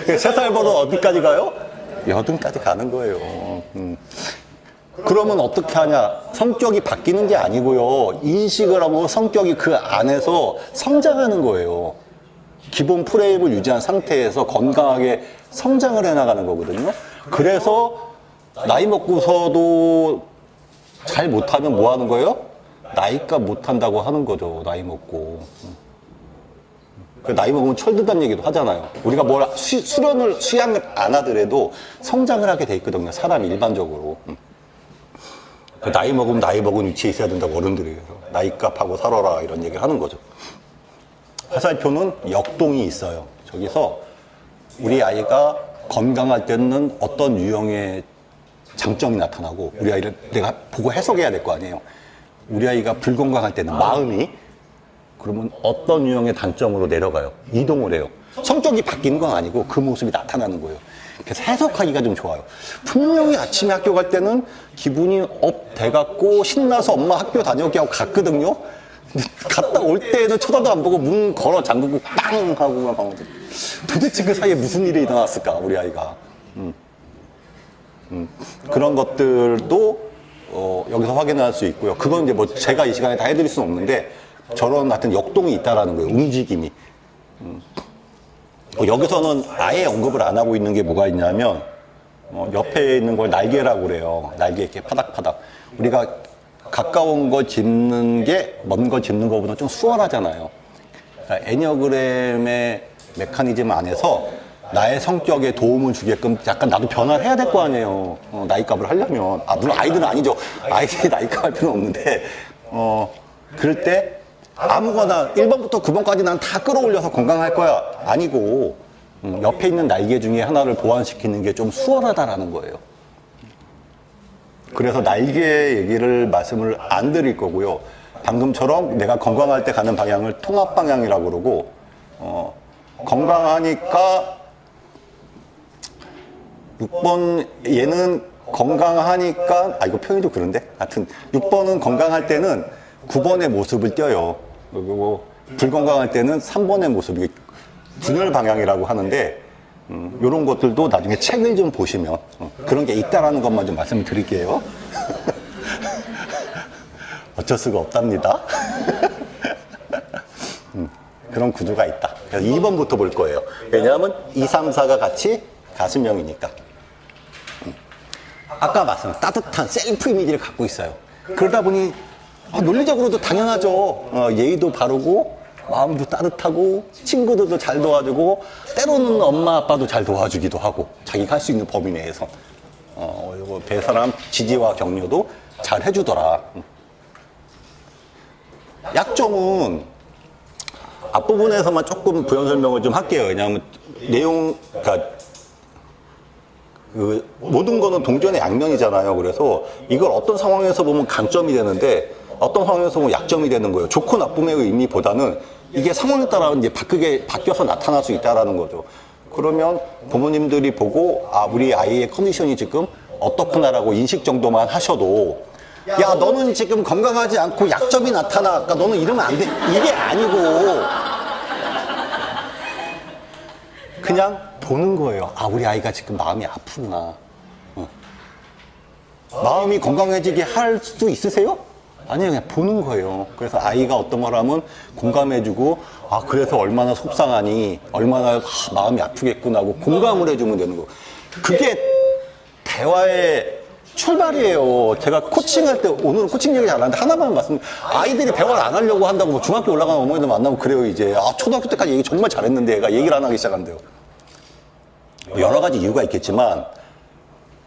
3살 버릇 어디까지 가요? 여든까지 가는 거예요. 그러면 어떻게 하냐? 성격이 바뀌는 게 아니고요. 인식을 하고 성격이 그 안에서 성장하는 거예요. 기본 프레임을 유지한 상태에서 건강하게 성장을 해나가는 거거든요. 그래서 나이 먹고서도 잘 못하면 뭐 하는 거예요? 나이값 못한다고 하는 거죠. 나이 먹고. 나이 먹으면 철든다는 얘기도 하잖아요. 우리가 뭘 수양을 안 하더라도 성장을 하게 돼 있거든요. 사람이 일반적으로. 나이 먹으면 나이 먹은 위치에 있어야 된다고 어른들이 해서 나이값하고 살아라 이런 얘기를 하는 거죠. 화살표는 역동이 있어요. 저기서 우리 아이가 건강할 때는 어떤 유형의 장점이 나타나고 우리 아이를 내가 보고 해석해야 될 거 아니에요. 우리 아이가 불건강할 때는 마음이 그러면 어떤 유형의 단점으로 내려가요. 이동을 해요. 성격이 바뀌는 건 아니고 그 모습이 나타나는 거예요. 그래서 해석하기가 좀 좋아요. 분명히 아침에 학교 갈 때는 기분이 업 돼갖고 신나서 엄마 학교 다녀오게 하고 갔거든요. 갔다 올 때는 쳐다도 안 보고 문 걸어 잠그고 빵 하고만 방어도 도대체 그 사이에 무슨 일이 일어났을까 우리 아이가. 그런 것들도 여기서 확인할 수 있고요. 그건 이제 뭐 제가 이 시간에 다 해드릴 수는 없는데 저런 같은 역동이 있다라는 거예요. 움직임이. 여기서는 아예 언급을 안 하고 있는 게 뭐가 있냐면 옆에 있는 걸 날개라고 그래요. 날개 이렇게 파닥파닥. 우리가 가까운 거 짚는 게 먼 거 짚는 것보다 좀 수월하잖아요. 그러니까 애니어그램의 메커니즘 안에서 나의 성격에 도움을 주게끔 약간 나도 변화를 해야 될 거 아니에요. 나이값을 하려면. 물론 아이들은 아니죠. 아이들이 나이값 할 필요는 없는데, 그럴 때 아무거나 1번부터 9번까지 난 다 끌어올려서 건강할 거야. 아니고, 옆에 있는 날개 중에 하나를 보완시키는 게 좀 수월하다라는 거예요. 그래서 날개 얘기를 말씀을 안 드릴 거고요. 방금처럼 내가 건강할 때 가는 방향을 통합 방향이라고 그러고, 건강하니까 6번 얘는 건강하니까 이거 표현이 좀 그런데 하여튼 6번은 건강할 때는 9번의 모습을 띄어요. 그리고 불건강할 때는 3번의 모습이 분열 방향이라고 하는데 이런 것들도 나중에 책을 좀 보시면 그런 게 있다라는 것만 좀 말씀을 드릴게요. 어쩔 수가 없답니다. 그런 구조가 있다. 그래서 2번부터 볼 거예요. 왜냐하면 2, 3, 4가 같이 가수명이니까. 아까 말씀드린 따뜻한 셀프 이미지를 갖고 있어요. 그러다 보니 논리적으로도 당연하죠. 예의도 바르고 마음도 따뜻하고 친구들도 잘 도와주고 때로는 엄마 아빠도 잘 도와주기도 하고 자기가 할 수 있는 범위 내에서 배사람 지지와 격려도 잘 해주더라. 약점은 앞부분에서만 조금 부연 설명을 좀 할게요. 왜냐하면 그러니까 모든 거는 동전의 양면이잖아요. 그래서 이걸 어떤 상황에서 보면 강점이 되는데 어떤 상황에서 보면 약점이 되는 거예요. 좋고 나쁨의 의미보다는 이게 상황에 따라 이제 바뀌어서 나타날 수 있다라는 거죠. 그러면 부모님들이 보고 아, 우리 아이의 컨디션이 지금 어떻구나라고 인식 정도만 하셔도 야, 너는 지금 건강하지 않고 약점이 나타나. 그러니까 너는 이러면 안 돼. 이게 아니고 그냥 보는 거예요. 아, 우리 아이가 지금 마음이 아프구나. 마음이 건강해지게 할 수 있으세요? 아니요, 그냥 보는 거예요. 그래서 아이가 어떤 걸 하면 공감해주고, 아, 그래서 얼마나 속상하니, 얼마나 마음이 아프겠구나 하고 공감을 해주면 되는 거. 그게 대화의 출발이에요. 제가 코칭할 때, 오늘은 코칭 얘기 잘 안 하는데 하나만 아이들이 대화를 안 하려고 한다고 뭐 중학교 올라가는 어머니들 만나고 그래요, 이제. 아, 초등학교 때까지 얘기 정말 잘했는데 얘가 얘기를 안 하기 시작한대요. 여러 가지 이유가 있겠지만,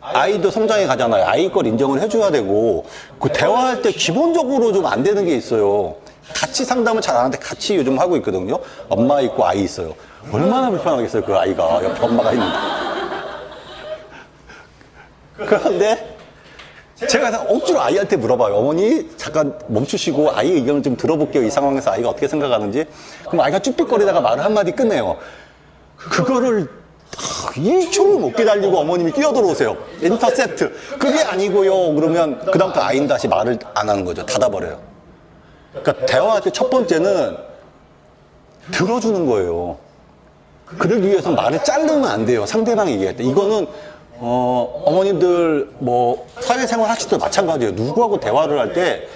아이도 성장해 가잖아요. 아이 걸 인정을 해줘야 되고, 그 대화할 때 기본적으로 좀 안 되는 게 있어요. 같이 상담을 잘 안 하는데 같이 요즘 하고 있거든요. 엄마 있고 아이 있어요. 얼마나 불편하겠어요, 그 아이가. 옆에 엄마가 있는데. 그런데 제가 억지로 아이한테 물어봐요. 어머니, 잠깐 멈추시고 아이 의견을 좀 들어볼게요. 이 상황에서 아이가 어떻게 생각하는지. 그럼 아이가 쭈삣거리다가 말을 한마디 끝내요. 그거를 1초를 못 기다리고 어머님이 뛰어들어오세요. 인터셉트. 그게 아니고요. 그러면 그다음부터 아이는 다시 말을 안 하는 거죠. 닫아버려요. 그러니까 대화할 때 첫 번째는 들어주는 거예요. 그러기 위해서 말을 자르면 안 돼요. 상대방이 얘기할 때. 이거는 어머님들 뭐 사회생활 하실 때 마찬가지예요. 누구하고 대화를 할 때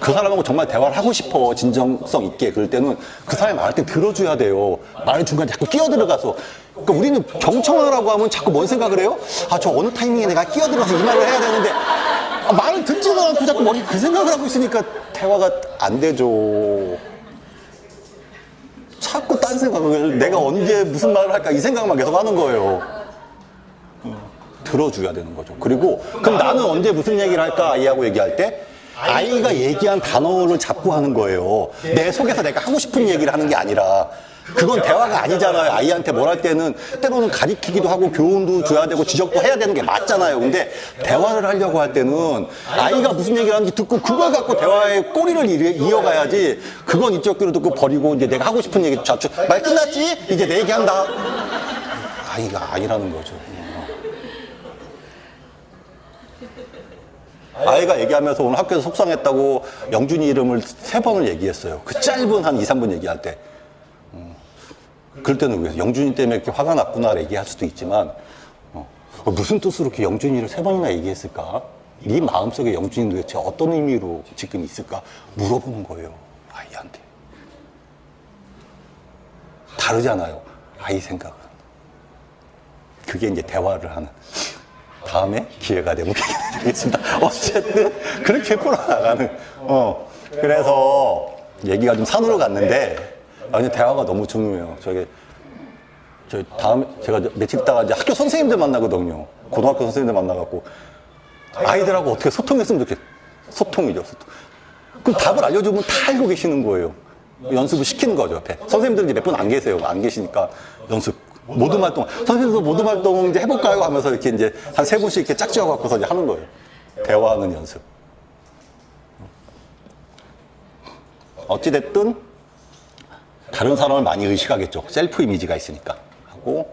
그 사람하고 정말 대화를 하고 싶어, 진정성 있게. 그럴 때는 그 사람이 말할 때 들어줘야 돼요. 말을 중간에 자꾸 끼어들어가서. 그러니까 우리는 경청하라고 하면 자꾸 뭔 생각을 해요? 아, 저 어느 타이밍에 내가 끼어들어서 이 말을 해야 되는데, 아, 말을 듣지도 않고 자꾸 머리 그 생각을 하고 있으니까 대화가 안 되죠. 자꾸 딴 생각을, 내가 언제 무슨 말을 할까 이 생각만 계속 하는 거예요. 들어줘야 되는 거죠. 그리고 그럼 나는 언제 무슨 얘기를 할까 아이하고 얘기할 때 아이가 얘기한 단어를 잡고 하는 거예요. 내 속에서 내가 하고 싶은 얘기를 하는 게 아니라. 그건 대화가 아니잖아요. 아이한테 뭘 할 때는 때로는 가리키기도 하고 교훈도 줘야 되고 지적도 해야 되는 게 맞잖아요. 근데 대화를 하려고 할 때는 아이가 무슨 얘기를 하는지 듣고 그걸 갖고 대화의 꼬리를 이어가야지. 그건 이쪽 귀로 듣고 버리고 이제 내가 하고 싶은 얘기 자축 말 끝났지? 이제 내 얘기한다. 아이가 아니라는 거죠. 아이가 얘기하면서 오늘 학교에서 속상했다고 영준이 이름을 3번을 얘기했어요. 그 짧은 한 2, 3분 얘기할 때. 그럴 때는 왜 영준이 때문에 이렇게 화가 났구나 얘기할 수도 있지만 무슨 뜻으로 이렇게 영준이를 3번이나 얘기했을까? 네 마음속에 영준이 도대체 어떤 의미로 지금 있을까? 물어보는 거예요. 아이한테. 다르잖아요. 아이 생각은. 그게 이제 대화를 하는. 다음에 기회가 되면 얘기해드리겠습니다. 어쨌든 그렇게 풀어나가는. 그래서 얘기가 좀 산으로 갔는데 아니 대화가 너무 중요해요. 저 다음에 제가 며칠 있다가 이제 학교 선생님들 만나거든요. 고등학교 선생님들 만나갖고 아이들하고 어떻게 소통했으면 좋겠어. 소통이죠, 소통. 그럼 답을 알려주면 다 알고 계시는 거예요. 연습을 시키는 거죠, 옆에. 선생님들은 몇 분 안 계세요. 안 계시니까 연습. 모둠 활동. 선생님도 모둠 활동 이제 해볼까요? 하면서 이렇게 이제 한 3분씩 이렇게 짝지어 갖고서 이제 하는 거예요. 대화하는 연습. 어찌됐든, 다른 사람을 많이 의식하겠죠. 셀프 이미지가 있으니까. 하고,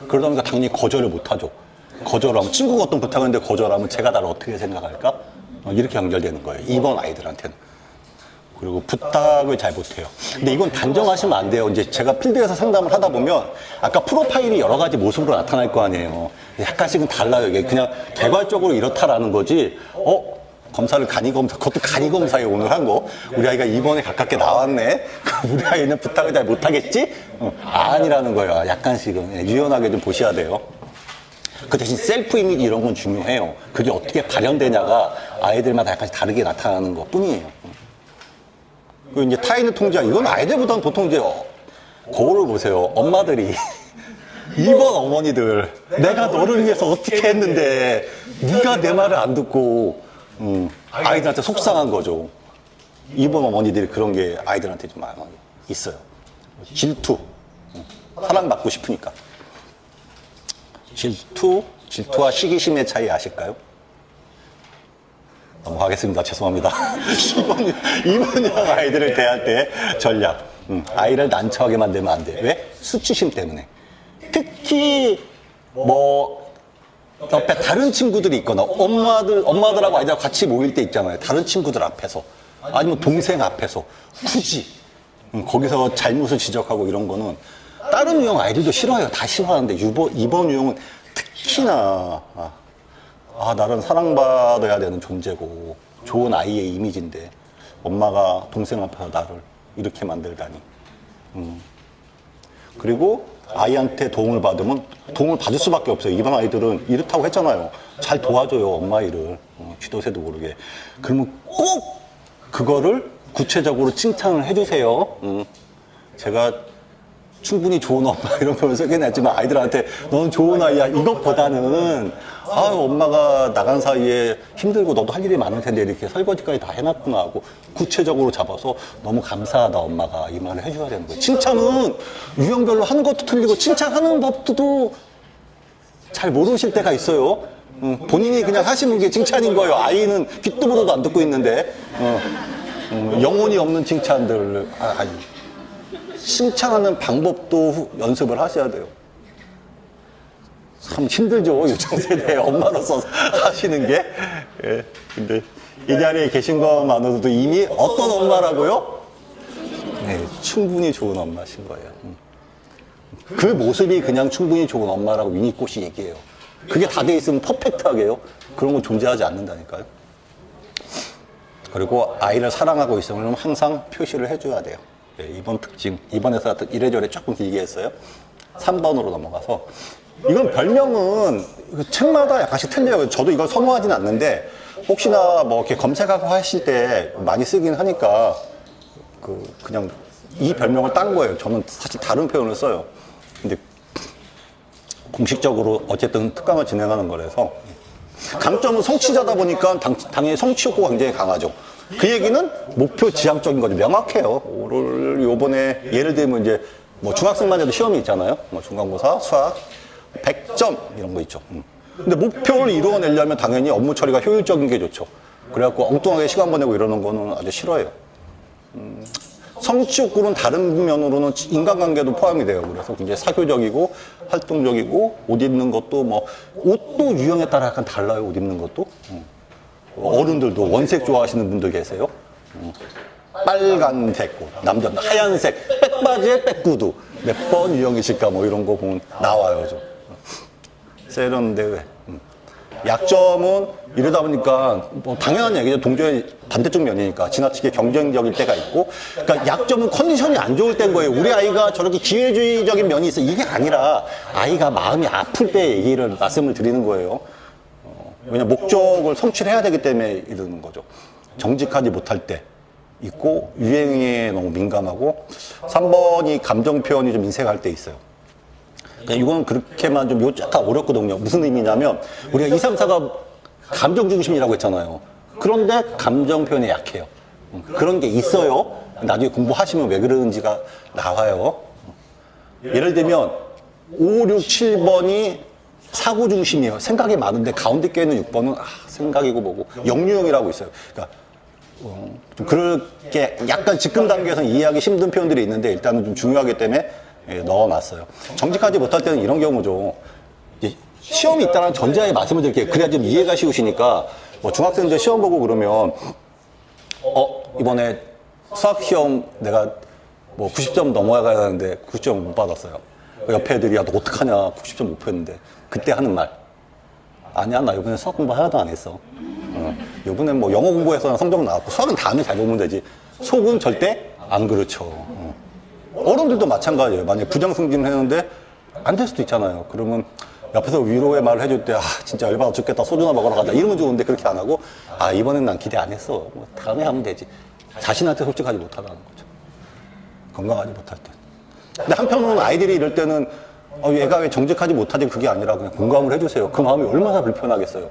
그러다 보니까 당연히 거절을 못 하죠. 거절하면, 친구가 어떤 부탁하는데 거절하면 제가 나를 어떻게 생각할까? 이렇게 연결되는 거예요. 2번 아이들한테는. 그리고 부탁을 잘 못해요. 근데 이건 단정하시면 안 돼요. 이제 제가 필드에서 상담을 하다 보면 아까 프로파일이 여러 가지 모습으로 나타날 거 아니에요. 약간씩은 달라요. 이게 그냥 개괄적으로 이렇다라는 거지. 검사를 간이검사, 그것도 간이검사예요. 오늘 한 거. 우리 아이가 2번에 가깝게 나왔네. 우리 아이는 부탁을 잘 못하겠지? 아니라는 거예요. 약간씩은 유연하게 좀 보셔야 돼요. 그 대신 셀프 이미지 이런 건 중요해요. 그게 어떻게 발현되냐가 아이들마다 약간씩 다르게 나타나는 것 뿐이에요. 그리고 이제 타인의 통제하, 이건 아이들보다는 보통 이제 거울을 보세요. 엄마들이 2번 어머니들, 내가 너를 위해서 어떻게 했는데 네가 내 말을 안 듣고 아이들한테 속상한 거죠. 2번 어머니들이 그런 게 아이들한테 좀 많이 있어요. 질투, 사랑받고 싶으니까. 질투와 시기심의 차이 아실까요? 넘어가겠습니다. 죄송합니다. 2번형 아이들을 대할 때 전략. 아이를 난처하게 만들면 안 돼. 왜? 수치심 때문에. 특히 뭐 옆에 다른 친구들이 있거나 엄마들하고 아이들하고 같이 모일 때 있잖아요. 다른 친구들 앞에서 아니면 동생 앞에서 굳이 거기서 잘못을 지적하고 이런 거는 다른 유형 아이들도 싫어해요. 다 싫어하는데 이번 유형은 특히나 나는 사랑받아야 되는 존재고 좋은 아이의 이미지인데 엄마가 동생 앞에서 나를 이렇게 만들다니. 그리고 아이한테 도움을 받으면 도움을 받을 수밖에 없어요. 이런 아이들은 이렇다고 했잖아요. 잘 도와줘요, 엄마 일을. 쥐도새도 모르게. 그러면 꼭 그거를 구체적으로 칭찬을 해주세요. 제가 충분히 좋은 엄마 이런 표현을 쓰긴 했지만 아이들한테 너는 좋은 아이야 이것보다는 엄마가 나간 사이에 힘들고 너도 할 일이 많을 텐데 이렇게 설거지까지 다 해놨구나 하고 구체적으로 잡아서 너무 감사하다 엄마가 이 말을 해줘야 되는 거예요. 칭찬은 유형별로 하는 것도 틀리고 칭찬하는 법도 잘 모르실 때가 있어요. 본인이 그냥 하시는 게 칭찬인 거예요. 아이는 귀도 보도도 안 듣고 있는데 영혼이 없는 칭찬들 칭찬하는 방법도 연습을 하셔야 돼요. 참 힘들죠, 요즘 세대에 엄마로서 하시는 게. 예, 근데 이 자리에 계신 것만으로도 이미 어떤 엄마라고요? 네, 충분히 좋은 엄마신 거예요. 그 모습이 그냥 충분히 좋은 엄마라고 위니꽃이 얘기해요. 그게 다 돼 있으면 퍼펙트하게요. 그런 건 존재하지 않는다니까요. 그리고 아이를 사랑하고 있으면 항상 표시를 해줘야 돼요. 네, 이번 특징, 이번에서 이래저래 조금 길게 했어요. 3번으로 넘어가서 이건 별명은 책마다 약간씩 틀려요. 저도 이걸 선호하진 않는데 혹시나 뭐 이렇게 검색하고 하실 때 많이 쓰긴 하니까 그냥 이 별명을 딴 거예요. 저는 사실 다른 표현을 써요. 근데 공식적으로 어쨌든 특강을 진행하는 거라서 강점은 성취자다 보니까 당연히 성취 욕구가 굉장히 강하죠. 그 얘기는 목표 지향적인 거죠. 명확해요. 요번에 예를 들면 이제 뭐 중학생만 해도 시험이 있잖아요. 뭐 중간고사, 수학, 100점 이런 거 있죠. 근데 목표를 이루어내려면 당연히 업무 처리가 효율적인 게 좋죠. 그래갖고 엉뚱하게 시간 보내고 이러는 거는 아주 싫어요. 성취 욕구는 다른 면으로는 인간관계도 포함이 돼요. 그래서 굉장히 사교적이고 활동적이고 옷 입는 것도 뭐 옷도 유형에 따라 약간 달라요. 옷 입는 것도. 어른들도 원색 좋아하시는 분들 계세요. 빨간색 옷, 남자는 하얀색 백바지에 백구두 몇 번 유형이실까 뭐 이런 거 보면 나와요. 좀 세련돼. 약점은 이러다 보니까 뭐 당연한 얘기죠. 동조의 반대쪽 면이니까 지나치게 경쟁적일 때가 있고, 그러니까 약점은 컨디션이 안 좋을 때인 거예요. 우리 아이가 저렇게 기회주의적인 면이 있어. 이게 아니라 아이가 마음이 아플 때 얘기를 말씀을 드리는 거예요. 왜냐면 목적을 성취를 해야 되기 때문에 이러는 거죠. 정직하지 못할 때 있고 유행에 너무 민감하고 3번이 감정 표현이 좀 인색할 때 있어요. 이건 그렇게만 좀 약간 어렵거든요. 무슨 의미냐면 우리가 2, 3, 4가 감정 중심이라고 했잖아요. 그런데 감정 표현에 약해요. 그런 게 있어요. 나중에 공부하시면 왜 그러는지가 나와요. 예를 들면 5, 6, 7번이 사고 중심이에요. 생각이 많은데 가운데 껴있는 6번은 생각이고 뭐고 영유형이라고 있어요. 그러니까 좀 그렇게 약간 지금 단계에서는 이해하기 힘든 표현들이 있는데 일단은 좀 중요하기 때문에 넣어놨어요. 정직하지 못할 때는 이런 경우죠. 시험이 있다는 전제하에 말씀을 드릴게요. 그래야 좀 이해가 쉬우시니까 뭐 중학생들 시험 보고 그러면 이번에 수학 시험 내가 뭐 90점 넘어야 하는데 90점 못 받았어요. 옆에 애들이 야 너 어떡하냐 90점 못 했는데 그때 하는 말 아니야 나 이번에 수학 공부 하나도 안 했어. 이번엔 뭐 영어 공부해서 성적 나왔고 수학은 다음에 잘 보면 되지. 속은 절대 안 그렇죠. 어른들도 마찬가지예요. 만약에 부정승진을 했는데 안 될 수도 있잖아요. 그러면 옆에서 위로의 말을 해줄 때 진짜 열받아 죽겠다 소주나 먹으러 가자 이러면 좋은데 그렇게 안 하고 이번엔 난 기대 안 했어. 뭐 다음에 하면 되지. 자신한테 솔직하지 못하다는 거죠. 건강하지 못할 때. 근데 한편으로는 아이들이 이럴 때는 얘가 왜 정직하지 못하지 그게 아니라 그냥 공감을 해주세요. 그 마음이 얼마나 불편하겠어요.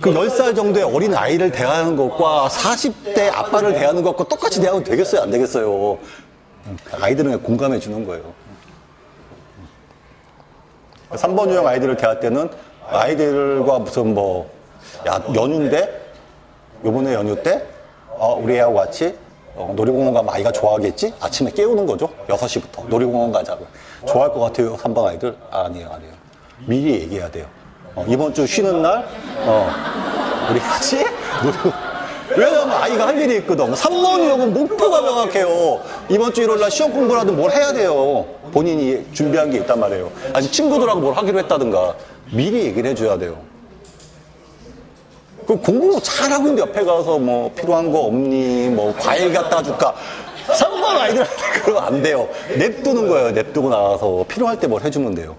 그 10살 정도의 어린 아이를 대하는 것과 40대 아빠를 대하는 것과 똑같이 대하면 되겠어요? 안 되겠어요? 아이들은 공감해 주는 거예요. 3번 유형 아이들을 대할 때는 아이들과 무슨 연휴인데 요번에 연휴 때 우리 애하고 같이 놀이공원 가면 아이가 좋아하겠지? 아침에 깨우는 거죠. 6시부터 놀이공원 가자고. 좋아할 것 같아요, 3번 아이들? 아니에요. 미리 얘기해야 돼요. 이번 주 쉬는 날 우리 같이 놀이공원. 왜냐면 아이가 할 일이 있거든. 3번이라고 목표가 명확해요. 이번 주 일요일 날 시험 공부라도 뭘 해야 돼요. 본인이 준비한 게 있단 말이에요. 아니 친구들하고 뭘 하기로 했다든가 미리 얘기를 해줘야 돼요. 그 공부 잘하고 있는데 옆에 가서 뭐 필요한 거 없니? 뭐 과일 갖다 줄까? 3번 아이들한테 그러면 안 돼요. 냅두는 거예요. 냅두고 나와서 필요할 때 뭘 해주면 돼요.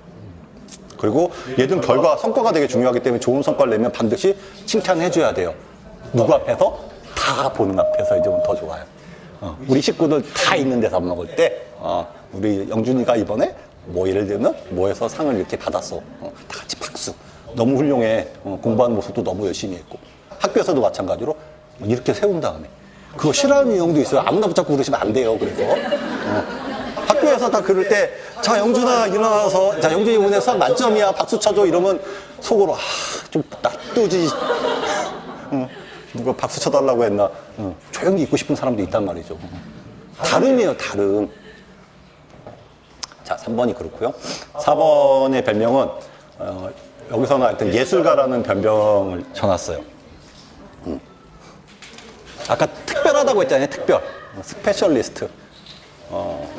그리고 얘들은 성과가 되게 중요하기 때문에 좋은 성과를 내면 반드시 칭찬해줘야 돼요. 누구 앞에서? 다 보는 앞에서 이제 더 좋아요. 우리 식구들 다 있는 데서 밥 먹을 때, 우리 영준이가 이번에 뭐 예를 들면 뭐에서 상을 이렇게 받았어. 다 같이 박수. 너무 훌륭해. 공부하는 모습도 너무 열심히 했고. 학교에서도 마찬가지로 이렇게 세운 다음에. 그거 싫어하는 유형도 있어요. 아무나 붙잡고 그러시면 안 돼요. 그래서. 학교에서 다 그럴 때, 자, 영준아, 일어나서, 자, 영준이 오늘 수학 만점이야. 박수 쳐줘. 이러면 속으로, 좀 놔두지. 누가 박수 쳐달라고 했나. 조용히 있고 싶은 사람도 있단 말이죠. 다름이에요, 다름. 자, 3번이 그렇고요. 4번의 별명은, 여기서는 하여튼 예술가라는 별명을 쳐놨어요. 아까 특별하다고 했잖아요, 특별. 스페셜리스트.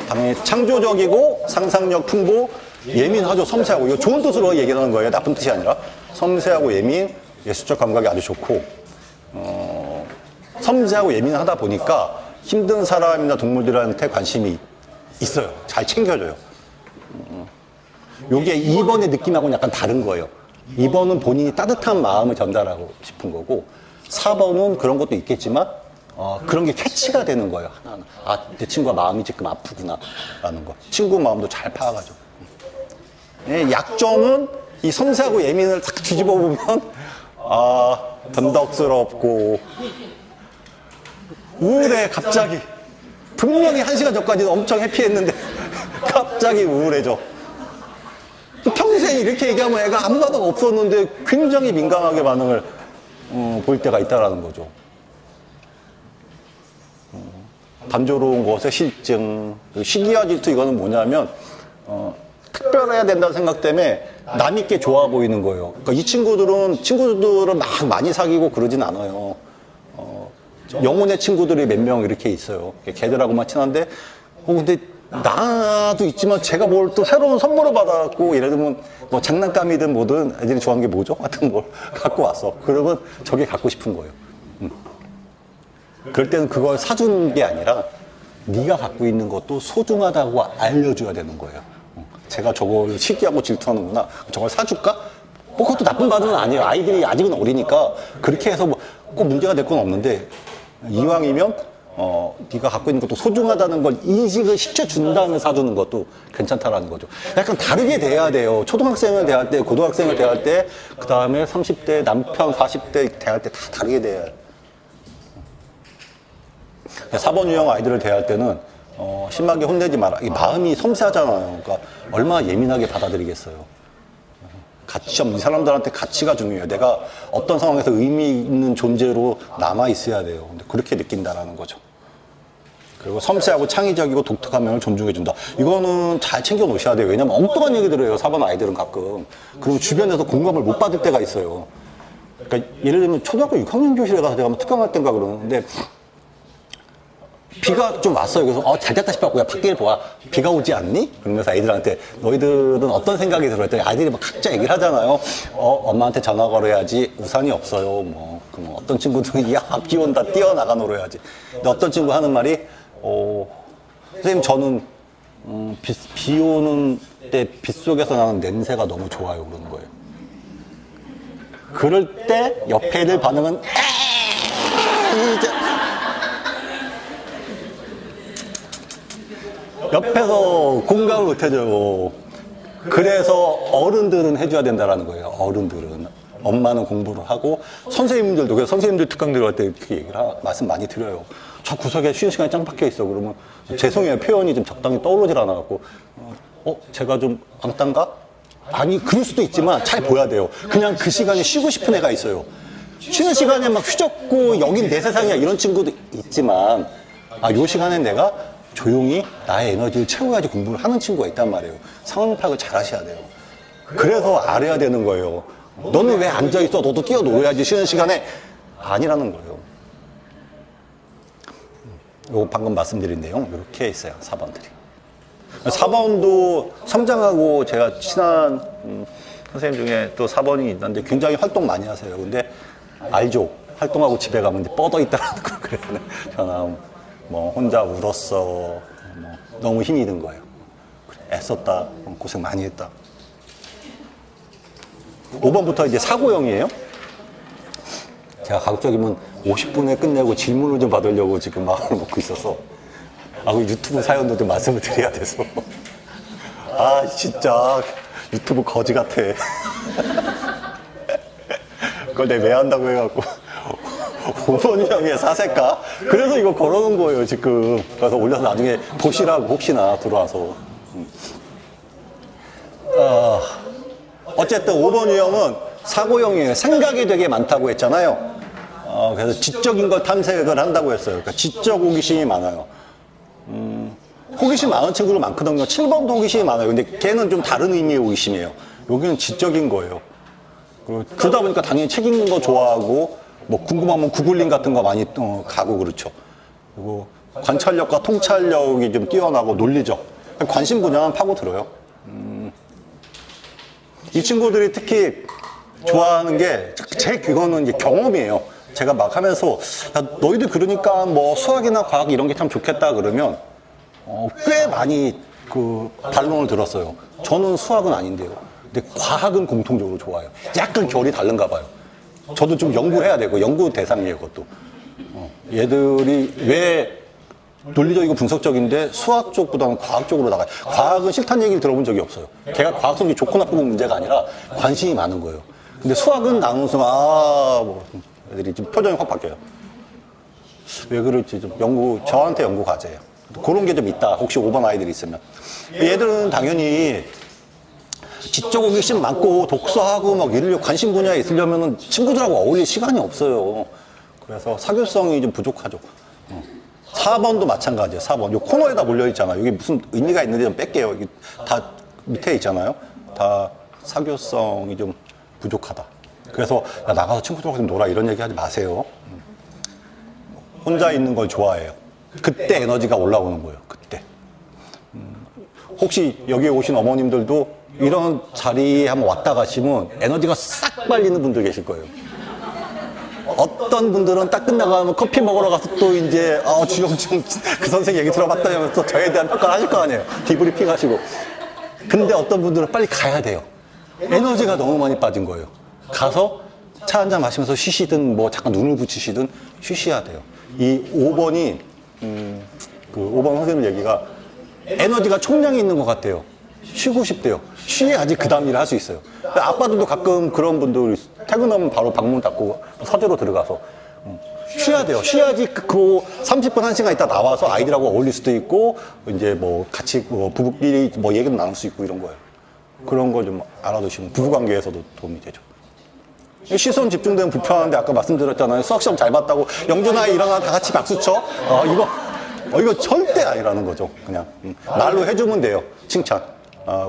당연히 창조적이고 상상력 풍부, 예민하죠, 섬세하고. 이거 좋은 뜻으로 얘기하는 거예요. 나쁜 뜻이 아니라. 섬세하고 예민, 예술적 감각이 아주 좋고, 섬세하고 예민하다 보니까 힘든 사람이나 동물들한테 관심이 있어요. 잘 챙겨줘요. 요게 2번의 느낌하고는 약간 다른 거예요. 2번은 본인이 따뜻한 마음을 전달하고 싶은 거고, 4번은 그런 것도 있겠지만, 그런 게 캐치가 되는 거예요. 하나하나. 내 친구가 마음이 지금 아프구나. 라는 거. 친구 마음도 잘 파악하죠. 약점은 이 섬세하고 예민을 딱 뒤집어 보면, 변덕스럽고, 우울해, 갑자기. 분명히 1시간 전까지는 엄청 해피했는데, 갑자기 우울해져. 평생 이렇게 얘기하면 애가 아무 반응 없었는데 굉장히 민감하게 반응을 보일 때가 있다라는 거죠. 단조로운 것의 실증, 시기와 질투 이거는 뭐냐면 특별해야 된다는 생각 때문에 남있게 좋아 보이는 거예요. 그러니까 이 친구들은 막 많이 사귀고 그러진 않아요. 영혼의 친구들이 몇 명 이렇게 있어요. 걔들하고만 친한데, 근데 나도 있지만 제가 뭘 또 새로운 선물을 받아갖고, 예를 들면 뭐 장난감이든 뭐든 애들이 좋아하는 게 뭐죠? 같은 걸 갖고 왔어. 그러면 저게 갖고 싶은 거예요. 그럴 때는 그걸 사주는 게 아니라 네가 갖고 있는 것도 소중하다고 알려줘야 되는 거예요. 제가 저걸 시기하고 질투하는구나. 저걸 사줄까? 뭐 그것도 나쁜 반응은 아니에요. 아이들이 아직은 어리니까 그렇게 해서 뭐 꼭 문제가 될 건 없는데, 이왕이면 네가 갖고 있는 것도 소중하다는 걸 인식을 시켜준 다음에 사주는 것도 괜찮다라는 거죠. 약간 다르게 돼야 돼요. 초등학생을 대할 때, 고등학생을 대할 때, 그 다음에 30대, 남편 40대 대할 때 다 다르게 돼야 해요. 4번 유형 아이들을 대할 때는 심하게 혼내지 마라. 이 마음이 섬세하잖아요. 그러니까 얼마나 예민하게 받아들이겠어요. 가치점, 이 사람들한테 가치가 중요해요. 내가 어떤 상황에서 의미 있는 존재로 남아 있어야 돼요. 근데 그렇게 느낀다라는 거죠. 그리고 섬세하고 창의적이고 독특한 면을 존중해준다. 이거는 잘 챙겨 놓으셔야 돼요. 왜냐면 엉뚱한 얘기들 해요, 4번 아이들은 가끔. 그리고 주변에서 공감을 못 받을 때가 있어요. 그러니까 예를 들면 초등학교 6학년 교실에 가서 내가 특강할 때인가 그러는데, 비가 좀 왔어요. 그래서 잘 됐다 싶었고, 야, 밖에 봐. 비가 오지 않니? 그러면서 아이들한테 너희들은 어떤 생각이 들어? 했더니 아이들이 막 각자 얘기를 하잖아요. 엄마한테 전화 걸어야지. 우산이 없어요. 그럼 어떤 친구들은 야, 비 온다. 뛰어나가 놀아야지. 근데 어떤 친구 하는 말이 선생님 저는 비 오는 때 빗속에서 나는 냄새가 너무 좋아요. 그러는 거예요. 그럴 때 옆에 애들 반응은 이제 옆에서 공감을 못 해줘요. 그래서 어른들은 해줘야 된다라는 거예요. 어른들은. 엄마는 공부를 하고, 선생님들도, 그래서 선생님들 특강 들어갈 때 이렇게 말씀 많이 드려요. 저 구석에 쉬는 시간이 짱 박혀 있어. 그러면 죄송해요. 표현이 좀 적당히 떠오르질 않아갖고, 제가 좀 왕딴가? 아니, 그럴 수도 있지만 잘 보여야 돼요. 그냥 그 시간에 쉬고 싶은 애가 있어요. 쉬는 시간에 막 휘젓고 여긴 내 세상이야 이런 친구도 있지만 요 시간에 내가 조용히 나의 에너지를 채워야지 공부를 하는 친구가 있단 말이에요. 상황 파악을 잘 하셔야 돼요. 그래서 알아야 되는 거예요. 너는 왜 앉아있어? 너도 뛰어놀아야지 쉬는 시간에. 아니라는 거예요. 요 방금 말씀드린 내용 이렇게 있어요. 4번들이. 4번도 성장하고 제가 친한 선생님 중에 또 4번이 있는데 굉장히 활동 많이 하세요. 근데 알죠? 활동하고 집에 가면 이제 뻗어 있다라는 거 그래요. 저는 뭐 혼자 울었어. 뭐 너무 힘이 든 거예요. 그래, 애썼다. 고생 많이 했다. 5번부터 이제 사고형이에요. 제가 가급적이면 50분에 끝내고 질문을 좀 받으려고 지금 마음을 먹고 있어서 그 유튜브 사연도 좀 말씀을 드려야 돼서 진짜 유튜브 거지 같아. 그걸 내가 왜 한다고 해갖고 5번 형의 사색가? 그래서 이거 걸어놓은 거예요 지금. 그래서 올려서 나중에 보시라고 혹시나 들어와서. 어쨌든 5번 유형은 사고형이에요. 생각이 되게 많다고 했잖아요. 그래서 지적인 걸 탐색을 한다고 했어요. 그러니까 지적 호기심이 많아요. 호기심 많은 친구도 많거든요. 7번도 호기심이 많아요. 근데 걔는 좀 다른 의미의 호기심이에요. 여기는 지적인 거예요. 그러다 보니까 당연히 책 읽는 거 좋아하고 뭐 궁금하면 구글링 같은 거 많이 가고 그렇죠. 그리고 관찰력과 통찰력이 좀 뛰어나고 논리적. 관심 분야만 파고들어요. 이 친구들이 특히 좋아하는 게 그거는 이제 경험이에요. 제가 막 하면서 너희들 그러니까 뭐 수학이나 과학 이런 게 참 좋겠다 그러면 꽤 많이 그 반론을 들었어요. 저는 수학은 아닌데요. 근데 과학은 공통적으로 좋아요. 약간 결이 다른가 봐요. 저도 좀 연구를 해야 되고 연구 대상이에요, 그것도. 얘들이 왜 논리적이고 분석적인데 수학 쪽보다는 과학 쪽으로 나가요. 과학은 싫다는 얘기를 들어본 적이 없어요. 걔가 과학 성적이 좋고 나쁜 문제가 아니라 관심이 많은 거예요. 근데 수학은 나오는 순간 애들이 좀 표정이 확 바뀌어요. 왜 그럴지 좀 저한테 연구 과제예요. 그런 게 좀 있다. 혹시 5번 아이들이 있으면. 얘들은 당연히 지적 호기심 많고 독서하고 막 이런 관심 분야에 있으려면 친구들하고 어울릴 시간이 없어요. 그래서 사교성이 좀 부족하죠. 4번도 마찬가지예요. 4번. 요 코너에다 몰려있잖아요. 여기 무슨 의미가 있는지 좀 뺄게요. 여기 다 밑에 있잖아요. 다 사교성이 좀 부족하다. 그래서 나가서 친구들하고 좀 놀아 이런 얘기 하지 마세요. 혼자 있는 걸 좋아해요. 그때 에너지가 올라오는 거예요. 그때. 혹시 여기에 오신 어머님들도 이런 자리에 한번 왔다 가시면 에너지가 싹 빨리는 분들 계실 거예요. 어떤 분들은 딱 끝나가면 커피 먹으러 가서 또 이제 주영중 그 선생 얘기 들어봤다 하면서 저에 대한 평가를 하실 거 아니에요. 디브리핑 하시고. 근데 어떤 분들은 빨리 가야 돼요. 에너지가 너무 많이 빠진 거예요. 가서 차 한잔 마시면서 쉬시든 뭐 잠깐 눈을 붙이시든 쉬셔야 돼요. 이 5번이 그 5번 선생님 얘기가 에너지가 총량이 있는 것 같아요. 쉬고 싶대요. 쉬어야지 그 다음 일을 할 수 있어요. 아빠들도 가끔 그런 분들 퇴근하면 바로 방문 닫고 서재로 들어가서 쉬어야 돼요. 쉬어야지 그 30분, 1시간 있다 나와서 아이들하고 어울릴 수도 있고 이제 뭐 같이 부부끼리 뭐 얘기도 나눌 수 있고 이런 거예요. 그런 걸 좀 알아두시면 부부관계에서도 도움이 되죠. 시선 집중되면 불편한데 아까 말씀드렸잖아요. 수학시험 잘 봤다고 영준아 일어나 다 같이 박수 쳐. 이거 절대 아니라는 거죠. 그냥 말로 해주면 돼요. 칭찬.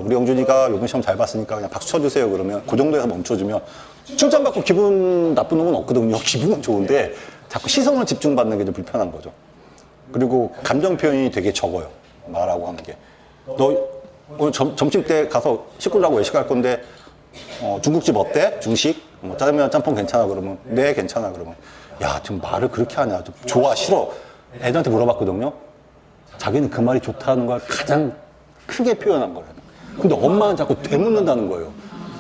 우리 영준이가 요번 시험 잘 봤으니까 그냥 박수 쳐주세요. 그러면 그 정도에서 멈춰주면 칭찬받고 기분 나쁜 건 없거든요. 기분은 좋은데 자꾸 시선을 집중받는 게 좀 불편한 거죠. 그리고 감정 표현이 되게 적어요. 말하고 하는 게. 너 오늘 점심 때 가서 식구들하고 외식할 건데 중국집 어때? 중식? 뭐 짜장면 짬뽕 괜찮아? 그러면 네 괜찮아. 그러면 야 지금 말을 그렇게 하냐? 좀 좋아 싫어? 애들한테 물어봤거든요. 자기는 그 말이 좋다는 걸 가장 크게 표현한 거예요. 근데 엄마는 자꾸 되묻는다는 거예요.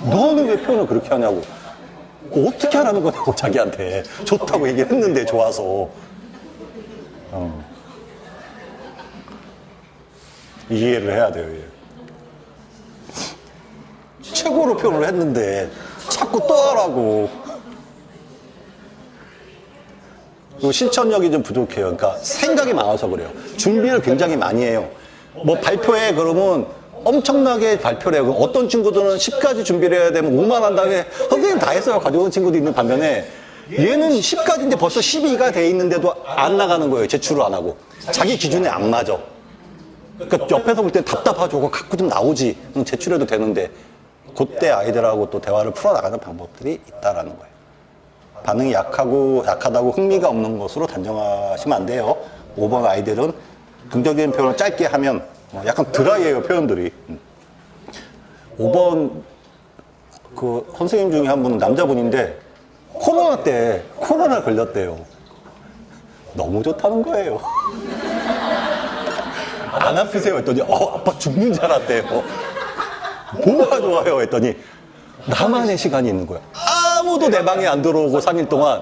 너는 왜 표현을 그렇게 하냐고. 어떻게 하라는 거냐고 자기한테. 좋다고 얘기를 했는데 좋아서. 이해를 해야 돼요. 이해. 최고로 표현을 했는데 자꾸 또 하라고. 그리고 실천력이 좀 부족해요. 그러니까 생각이 많아서 그래요. 준비를 굉장히 많이 해요. 뭐 발표회 그러면 엄청나게 발표를 해요. 어떤 친구들은 10가지 준비를 해야 되면 5만 한 다음에 선생님 다 했어요. 가져온 친구도 있는 반면에 얘는 10까지인데 벌써 12가 돼 있는데도 안 나가는 거예요. 제출을 안 하고. 자기 기준에 안 맞아. 그러니까 옆에서 볼 때 답답하죠. 그거 갖고 좀 나오지. 제출해도 되는데. 그때 아이들하고 또 대화를 풀어나가는 방법들이 있다라는 거예요. 반응이 약하다고 흥미가 없는 것으로 단정하시면 안 돼요. 5번 아이들은 긍정적인 표현을 짧게 하면 약간 드라이해요, 표현들이. 5번 그 선생님 중에 한 분은 남자분인데 코로나 때 코로나 걸렸대요. 너무 좋다는 거예요. 안 아프세요? 했더니 아빠 죽는 줄 알았대요. 뭐가 좋아요? 했더니 나만의 시간이 있는 거야. 아무도 내 방에 안 들어오고 3일 동안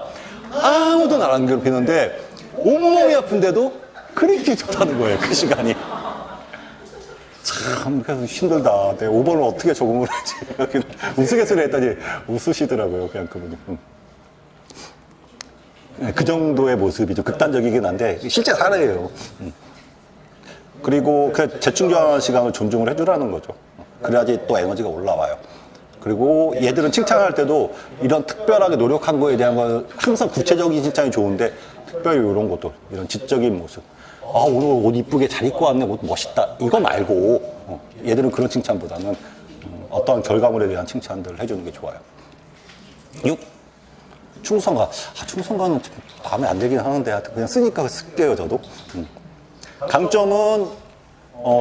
아무도 나를 안 괴롭히는데 온몸이 아픈데도 그렇게 좋다는 거예요. 그 시간이. 참 그래서 힘들다. 내가 5번을 어떻게 적응을 하지? 우스갯소리 했더니 웃으시더라고요. 그냥 그분이. 그 정도의 모습이 좀 극단적이긴 한데 실제 사례예요. 그리고 그 재충전하는 시간을 존중을 해주라는 거죠. 그래야지 또 에너지가 올라와요. 그리고 얘들은 칭찬할 때도 이런 특별하게 노력한 거에 대한 건 항상 구체적인 칭찬이 좋은데 특별히 이런 것도 이런 지적인 모습. 오늘 옷 이쁘게 잘 입고 왔네. 옷 멋있다. 이거 말고 얘들은 그런 칭찬보다는 어떠한 결과물에 대한 칭찬들을 해주는 게 좋아요. 6. 충성가. 충성가는 마음에 안 들긴 하는데 그냥 쓰니까 쓸게요, 저도. 강점은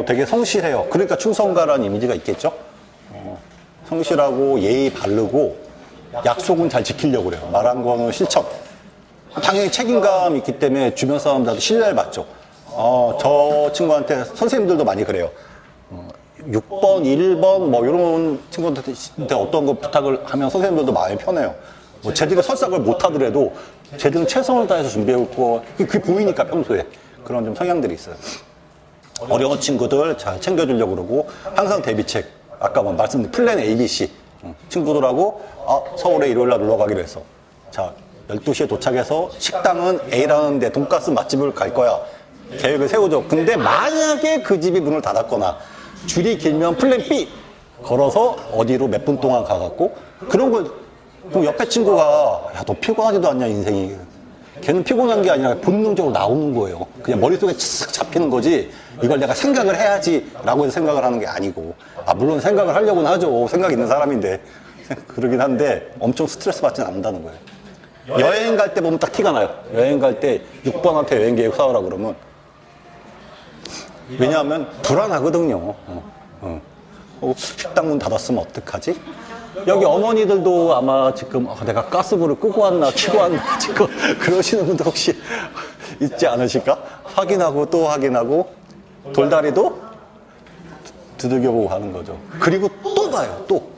되게 성실해요. 그러니까 충성가라는 이미지가 있겠죠. 성실하고 예의 바르고 약속은 잘 지키려고 그래요. 말한 거는 실천. 당연히 책임감이 있기 때문에 주변 사람들한테 신뢰를 받죠. 저 친구한테 선생님들도 많이 그래요. 6번, 1번 뭐 이런 친구한테 어떤 거 부탁을 하면 선생님들도 마음이 편해요. 뭐 쟤들이 설사 그걸 못하더라도 쟤들은 최선을 다해서 준비해오고 그게 보이니까 평소에 그런 좀 성향들이 있어요. 어려운 친구들 잘 챙겨주려고 그러고 항상 대비책 아까 말씀드린 플랜 ABC 친구들하고 서울에 일요일날 놀러 가기로 했어. 자 12시에 도착해서 식당은 A라는 데 돈가스 맛집을 갈 거야. 계획을 세우죠. 근데 만약에 그 집이 문을 닫았거나 줄이 길면 플랜 B 걸어서 어디로 몇 분 동안 가갖고 그런 걸 그럼 옆에 친구가 야 너 피곤하지도 않냐 인생이. 걔는 피곤한 게 아니라 본능적으로 나오는 거예요. 그냥 머릿속에 착 잡히는 거지 이걸 내가 생각을 해야지 라고 해서 생각을 하는 게 아니고 물론 생각을 하려고는 하죠. 생각 있는 사람인데 그러긴 한데 엄청 스트레스 받지는 않는다는 거예요. 여행 갈 때 보면 딱 티가 나요. 여행 갈 때 6번한테 여행 계획 사오라 그러면 왜냐하면 불안하거든요. 식당 문 닫았으면 어떡하지? 여기 어머니들도 아마 지금 내가 가스불을 끄고 왔나 켜고 왔나 지금 그러시는 분들 혹시 있지 않으실까? 확인하고 또 확인하고 돌다리도 두들겨보고 하는 거죠. 그리고 또 봐요. 또.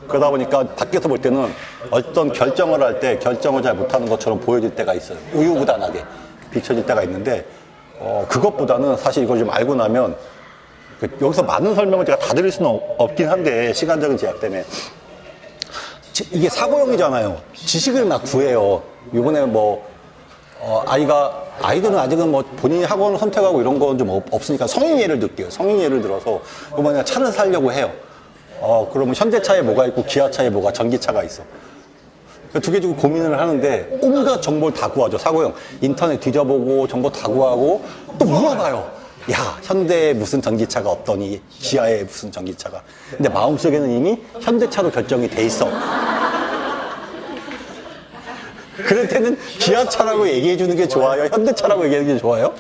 그러다 보니까 밖에서 볼 때는 어떤 결정을 할 때 결정을 잘 못하는 것처럼 보여질 때가 있어요. 우유부단하게 비춰질 때가 있는데 그것보다는 사실 이걸 좀 알고 나면 여기서 많은 설명을 제가 다 드릴 수는 없긴 한데 시간적인 제약 때문에 이게 사고형이잖아요. 지식을 막 구해요. 이번에 아이들은 아직은 본인이 학원을 선택하고 이런 건 좀 없으니까 성인 예를 들게요. 성인 예를 들어서 이번에 차를 사려고 해요. 그러면 현대차에 뭐가 있고 기아차에 뭐가 전기차가 있어. 두 개 주고 고민을 하는데 온갖 정보를 다 구하죠. 사고형. 인터넷 뒤져보고 정보 다 구하고 또 물어봐요. 야, 현대에 무슨 전기차가 어떠니? 기아에 무슨 전기차가. 근데 마음속에는 이미 현대차로 결정이 돼 있어. 그럴 때는 기아차라고 얘기해 주는 게 좋아요? 현대차라고 얘기하는 게 좋아요?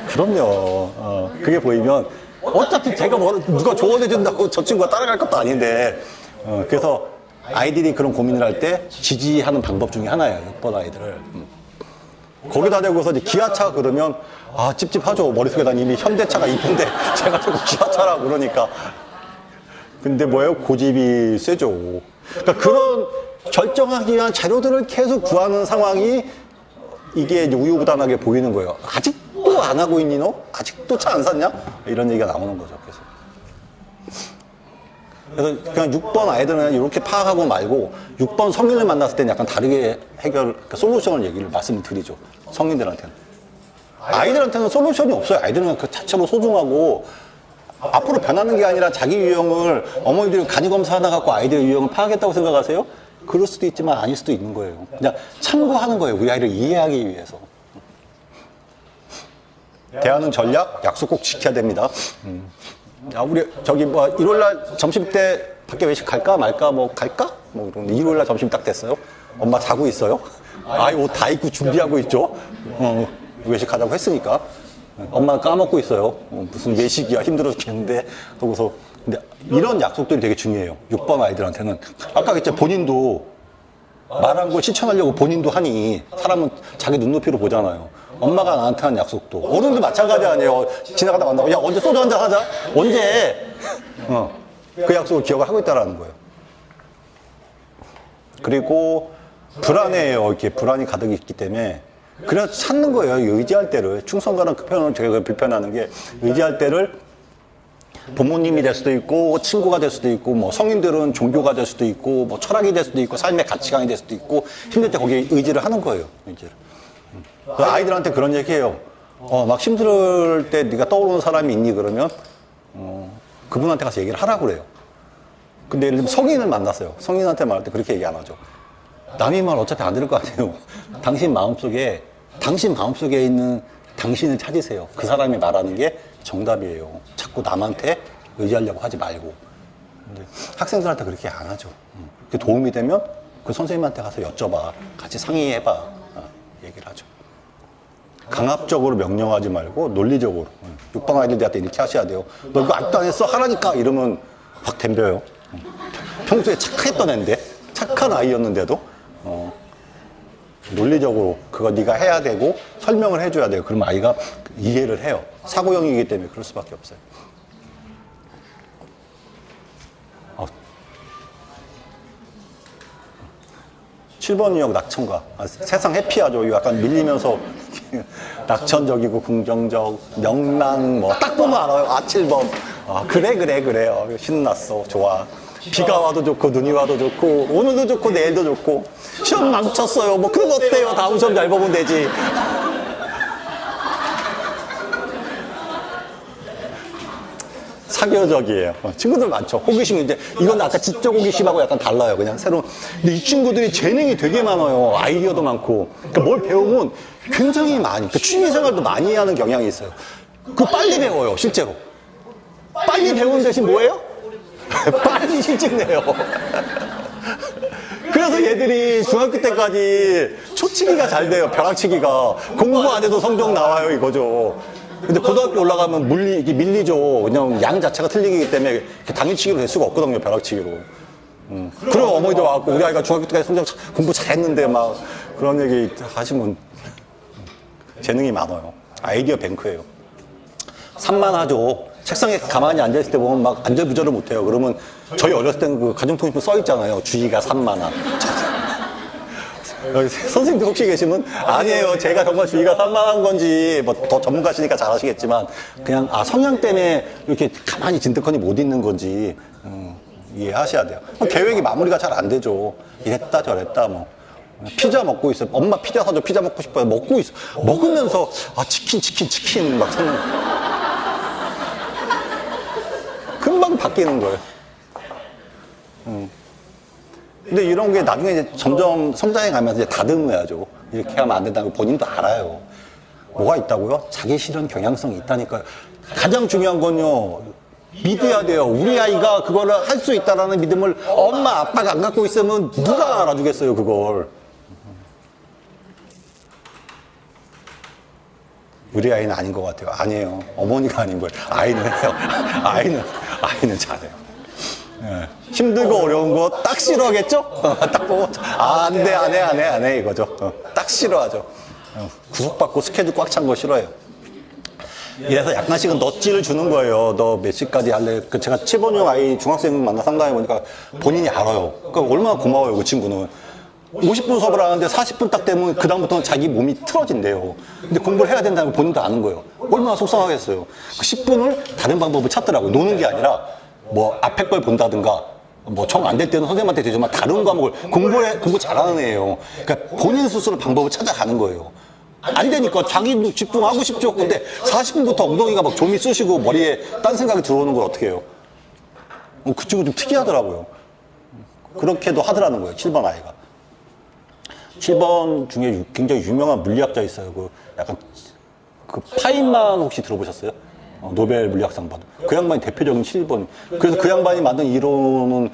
그럼요. 그게 보이면 어차피 제가 누가 조언해 준다고 저 친구가 따라갈 것도 아닌데. 그래서 아이들이 그런 고민을 할 때 지지하는 방법 중에 하나예요. 6번 아이들을. 거기다 대고서 이제 기아차 그러면 찝찝하죠. 머릿속에 난 이미 현대차가 있는데 제가 자꾸 기아차라고 그러니까. 근데 뭐예요? 고집이 세죠. 그러니까 그런 결정하기 위한 자료들을 계속 구하는 상황이 이게 이제 우유부단하게 보이는 거예요. 아직도 안 하고 있니 너? 아직도 차 안 샀냐? 이런 얘기가 나오는 거죠. 그래서 그냥 6번 아이들은 이렇게 파악하고 말고 6번 성인을 만났을 때는 약간 다르게 그러니까 솔루션을 얘기를 말씀드리죠. 성인들한테는. 아이들한테는 솔루션이 없어요. 아이들은 그 자체로 소중하고 앞으로 변하는 게 아니라 자기 유형을 어머니들이 간이 검사하다 갖고 아이들의 유형을 파악했다고 생각하세요? 그럴 수도 있지만 아닐 수도 있는 거예요. 그냥 참고하는 거예요. 우리 아이를 이해하기 위해서. 대하는 전략, 약속 꼭 지켜야 됩니다. 야, 우리 저기 뭐 일요일날 점심 때 밖에 외식 갈까 말까 뭐 갈까? 뭐 일요일날 점심 딱 됐어요. 엄마 자고 있어요. 아이 옷 다 입고 준비하고 있죠. 외식하자고 했으니까. 엄마는 까먹고 있어요. 무슨 외식이야 힘들어 죽겠는데. 그러고서 근데 이런 약속들이 되게 중요해요. 6번 아이들한테는. 아까 그랬죠. 본인도 말한 걸 실천하려고 본인도 하니 사람은 자기 눈높이로 보잖아요. 엄마가 나한테 한 약속도 어른도 마찬가지 아니에요. 지나가다 만나고 야 언제 소주 한잔 하자. 언제 그 약속을 기억을 하고 있다라는 거예요. 그리고 불안해요. 이렇게 불안이 가득 있기 때문에 그래서 찾는 거예요. 의지할 때를. 충성가는 그 표현을 제가 불편하는 게 의지할 때를 부모님이 될 수도 있고 친구가 될 수도 있고 뭐 성인들은 종교가 될 수도 있고 뭐 철학이 될 수도 있고 삶의 가치관이 될 수도 있고 힘들 때 거기에 의지를 하는 거예요. 의지를. 아이들한테 그런 얘기해요. 막 힘들 때 네가 떠오르는 사람이 있니 그러면 그분한테 가서 얘기를 하라고 그래요. 근데 예를 들면 성인을 만났어요. 성인한테 말할 때 그렇게 얘기 안 하죠. 남의 말 어차피 안 들을 거 아니에요. 당신 마음속에 있는 당신을 찾으세요. 그 사람이 말하는 게 정답이에요. 자꾸 남한테 의지하려고 하지 말고. 근데 학생들한테 그렇게 안 하죠. 그게 도움이 되면 그 선생님한테 가서 여쭤봐. 같이 상의해봐. 얘기를 하죠. 강압적으로 명령하지 말고 논리적으로. 6번 아이들한테 이렇게 하셔야 돼요. 너 이거 아직도 안 했어? 하라니까! 이러면 확 덤벼요. 평소에 착했던 애인데, 착한 아이였는데도 논리적으로 그거 네가 해야 되고 설명을 해줘야 돼요. 그러면 아이가 이해를 해요. 사고형이기 때문에 그럴 수밖에 없어요. 7번 유형 낙천가. 세상 해피하죠. 약간 밀리면서 낙천적이고 긍정적, 명랑 뭐 딱 보면 알아요. 7번. 그래. 신났어. 좋아. 비가 와도 좋고 눈이 와도 좋고 오늘도 좋고 내일도 좋고 시험 망쳤어요. 뭐 그럼 어때요? 다음 시험 잘 보면 되지. 사교적이에요. 친구들 많죠. 호기심 이제 이건 아까 지적 호기심하고 약간 달라요. 그냥 새로운. 근데 이 친구들이 재능이 되게 많아요. 아이디어도 많고. 그러니까 뭘 배우면 굉장히 많이. 그러니까 취미생활도 많이 하는 경향이 있어요. 그 빨리 배워요. 실제로. 빨리 배우는 대신 뭐예요? 빨리 실직 내요. 그래서 얘들이 중학교 때까지 초치기가 잘 돼요. 벼락치기가. 공부 안 해도 성적 나와요. 이거죠. 근데 고등학교 올라가면 밀리죠. 그냥 양 자체가 틀리기 때문에 당일치기로 될 수가 없거든요. 벼락치기로. 그럼 어머니도 와갖고 우리 아이가 중학교 때까지 공부 잘했는데 막 그런 얘기 하시면 재능이 많아요. 아이디어 뱅크예요. 산만하죠. 책상에 가만히 앉아있을 때 보면 막 안절부절을 못해요. 그러면 저희 어렸을 때는 그 가정통신표 써있잖아요. 주의가 산만한. 선생님들 혹시 계시면 아니에요. 제가 정말 주의가 산만한 건지 뭐 더 전문가시니까 잘 아시겠지만 그냥 성향 때문에 이렇게 가만히 진득하니 못 있는 건지 이해하셔야 돼요. 계획이 마무리가 잘 안 되죠. 이랬다 저랬다 뭐. 피자 먹고 있어요. 엄마 피자 사줘. 피자 먹고 싶어요. 먹고 있어. 먹으면서 치킨 막 생각. 금방 바뀌는 거예요. 근데 이런 게 나중에 이제 점점 성장해 가면서 이제 다듬어야죠. 이렇게 하면 안 된다는 걸 본인도 알아요. 뭐가 있다고요? 자기 실현 경향성이 있다니까요. 가장 중요한 건요. 믿어야 돼요. 우리 아이가 그거를 할 수 있다라는 믿음을 엄마, 아빠가 안 갖고 있으면 누가 알아주겠어요, 그걸. 우리 아이는 아닌 것 같아요. 아니에요. 어머니가 아닌 거예요. 아이는 해요. 아이는 잘해요. 네. 힘들고 어려운 거 딱 싫어하겠죠? 딱 보고 안 해 이거죠. 딱 싫어하죠. 구속받고 스케줄 꽉 찬 거 싫어해요. 이래서 약간씩은 넛지를 주는 거예요. 너 몇 시까지 할래? 제가 7번형 아이 중학생 만나 상담해 보니까 본인이 알아요. 그러니까 얼마나 고마워요, 그 친구는. 50분 수업을 하는데 40분 딱 되면 그다음부터는 자기 몸이 틀어진대요. 근데 공부를 해야 된다는 걸 본인도 아는 거예요. 얼마나 속상하겠어요. 그 10분을 다른 방법을 찾더라고요. 노는 게 아니라 뭐 앞에 걸 본다든가 뭐 정 안 될 때는 선생님한테 되지만 다른 과목을 공부 잘하는 애예요. 그러니까 본인 스스로 방법을 찾아가는 거예요. 안 되니까 자기도 집중하고 싶죠. 근데 40분부터 엉덩이가 막 좀이 쑤시고 머리에 딴 생각이 들어오는 걸 어떻게 해요? 그 친구 좀 특이하더라고요. 그렇게도 하더라는 거예요. 7번 아이가. 7번 중에 굉장히 유명한 물리학자 있어요. 그 약간 그 파인만 혹시 들어보셨어요? 노벨 물리학상 받은. 그 양반이 대표적인 7번. 그래서 그 양반이 만든 이론은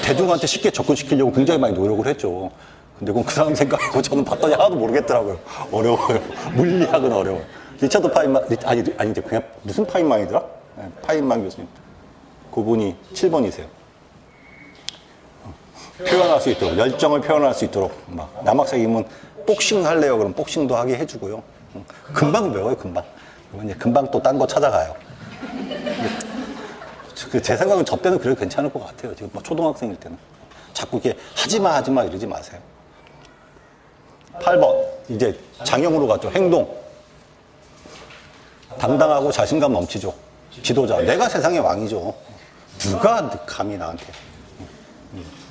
대중한테 쉽게 접근시키려고 굉장히 많이 노력을 했죠. 근데 그건 그 사람 생각이고 저는 봤더니 하나도 모르겠더라고요. 어려워요. 물리학은 어려워요. 리차드 파인만, 아니, 이제 그냥 무슨 파인만이더라? 네, 파인만 교수님. 그분이 7번이세요. 표현할 수 있도록, 열정을 표현할 수 있도록, 막, 남학생이면 복싱 할래요? 그럼 복싱도 하게 해주고요. 금방 배워요, 금방. 이제 금방 또 딴 거 찾아가요. 제 생각은 저 때는 그래도 괜찮을 것 같아요. 지금 뭐 초등학생일 때는. 자꾸 이렇게 하지 마 이러지 마세요. 8번. 이제 장형으로 갔죠. 행동. 당당하고 자신감 넘치죠. 지도자. 내가 세상의 왕이죠. 누가 감히 나한테.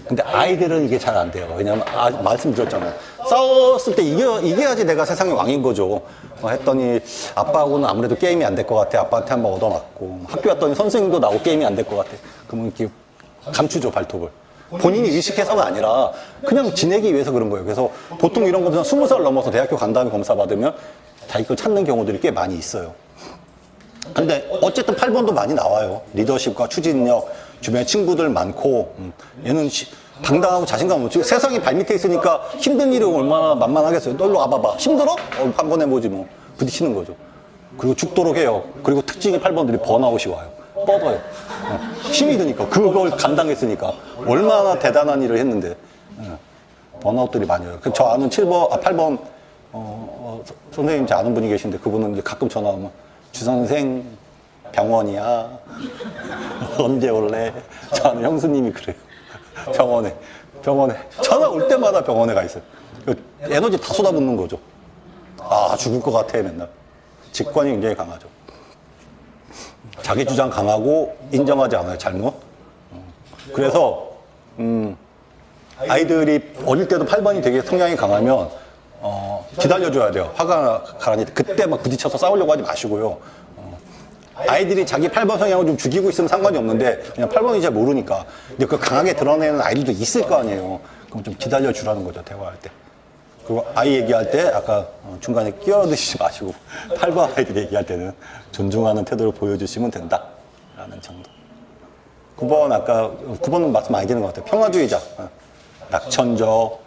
근데 아이들은 이게 잘 안 돼요. 왜냐면, 말씀드렸잖아요. 싸웠을 때 이겨야지 내가 세상의 왕인 거죠. 했더니, 아빠하고는 아무래도 게임이 안 될 것 같아. 아빠한테 한번 얻어맞고. 학교 왔더니 선생님도 나하고 게임이 안 될 것 같아. 그러면 이렇게 감추죠, 발톱을. 본인이 의식해서가 아니라 그냥 지내기 위해서 그런 거예요. 그래서 보통 이런 거는 20살 넘어서 대학교 간 다음에 검사 받으면 자기 걸 찾는 경우들이 꽤 많이 있어요. 근데 어쨌든 8번도 많이 나와요. 리더십과 추진력, 주변에 친구들 많고, 얘는 당당하고 자신감 없지. 세상이 발밑에 있으니까 힘든 일이 얼마나 만만하겠어요. 너 일로 와봐봐. 힘들어? 한번 해보지 뭐. 부딪히는 거죠. 그리고 죽도록 해요. 그리고 특징이 8번들이 번아웃이 와요. 뻗어요. 힘이 드니까. 그걸 감당했으니까. 얼마나 대단한 일을 했는데. 번아웃들이 많이 와요. 저 아는 8번, 선생님 제 아는 분이 계신데 그분은 이제 가끔 전화 오면 주선생 병원이야. 언제 올래? 저는 형수님이 그래요. 병원에 전화 올 때마다 병원에 가 있어요. 에너지 다 쏟아붓는 거죠. 죽을 것 같아 맨날. 직관이 굉장히 강하죠. 자기 주장 강하고 인정하지 않아요. 잘못. 그래서 아이들이 어릴 때도 8번이 되게 성향이 강하면 기다려줘야 돼요. 화가 가라앉을 때. 그때 막 부딪혀서 싸우려고 하지 마시고요. 아이들이 자기 8번 성향을 좀 죽이고 있으면 상관이 없는데 그냥 8번이 잘 모르니까. 근데 그 강하게 드러내는 아이들도 있을 거 아니에요. 그럼 좀 기다려주라는 거죠. 대화할 때. 그리고 아이 얘기할 때 아까 중간에 끼어드시지 마시고 8번 아이들 얘기할 때는 존중하는 태도를 보여주시면 된다. 라는 정도. 9번 아까 9번은 말씀 많이 드는 것 같아요. 평화주의자. 낙천적.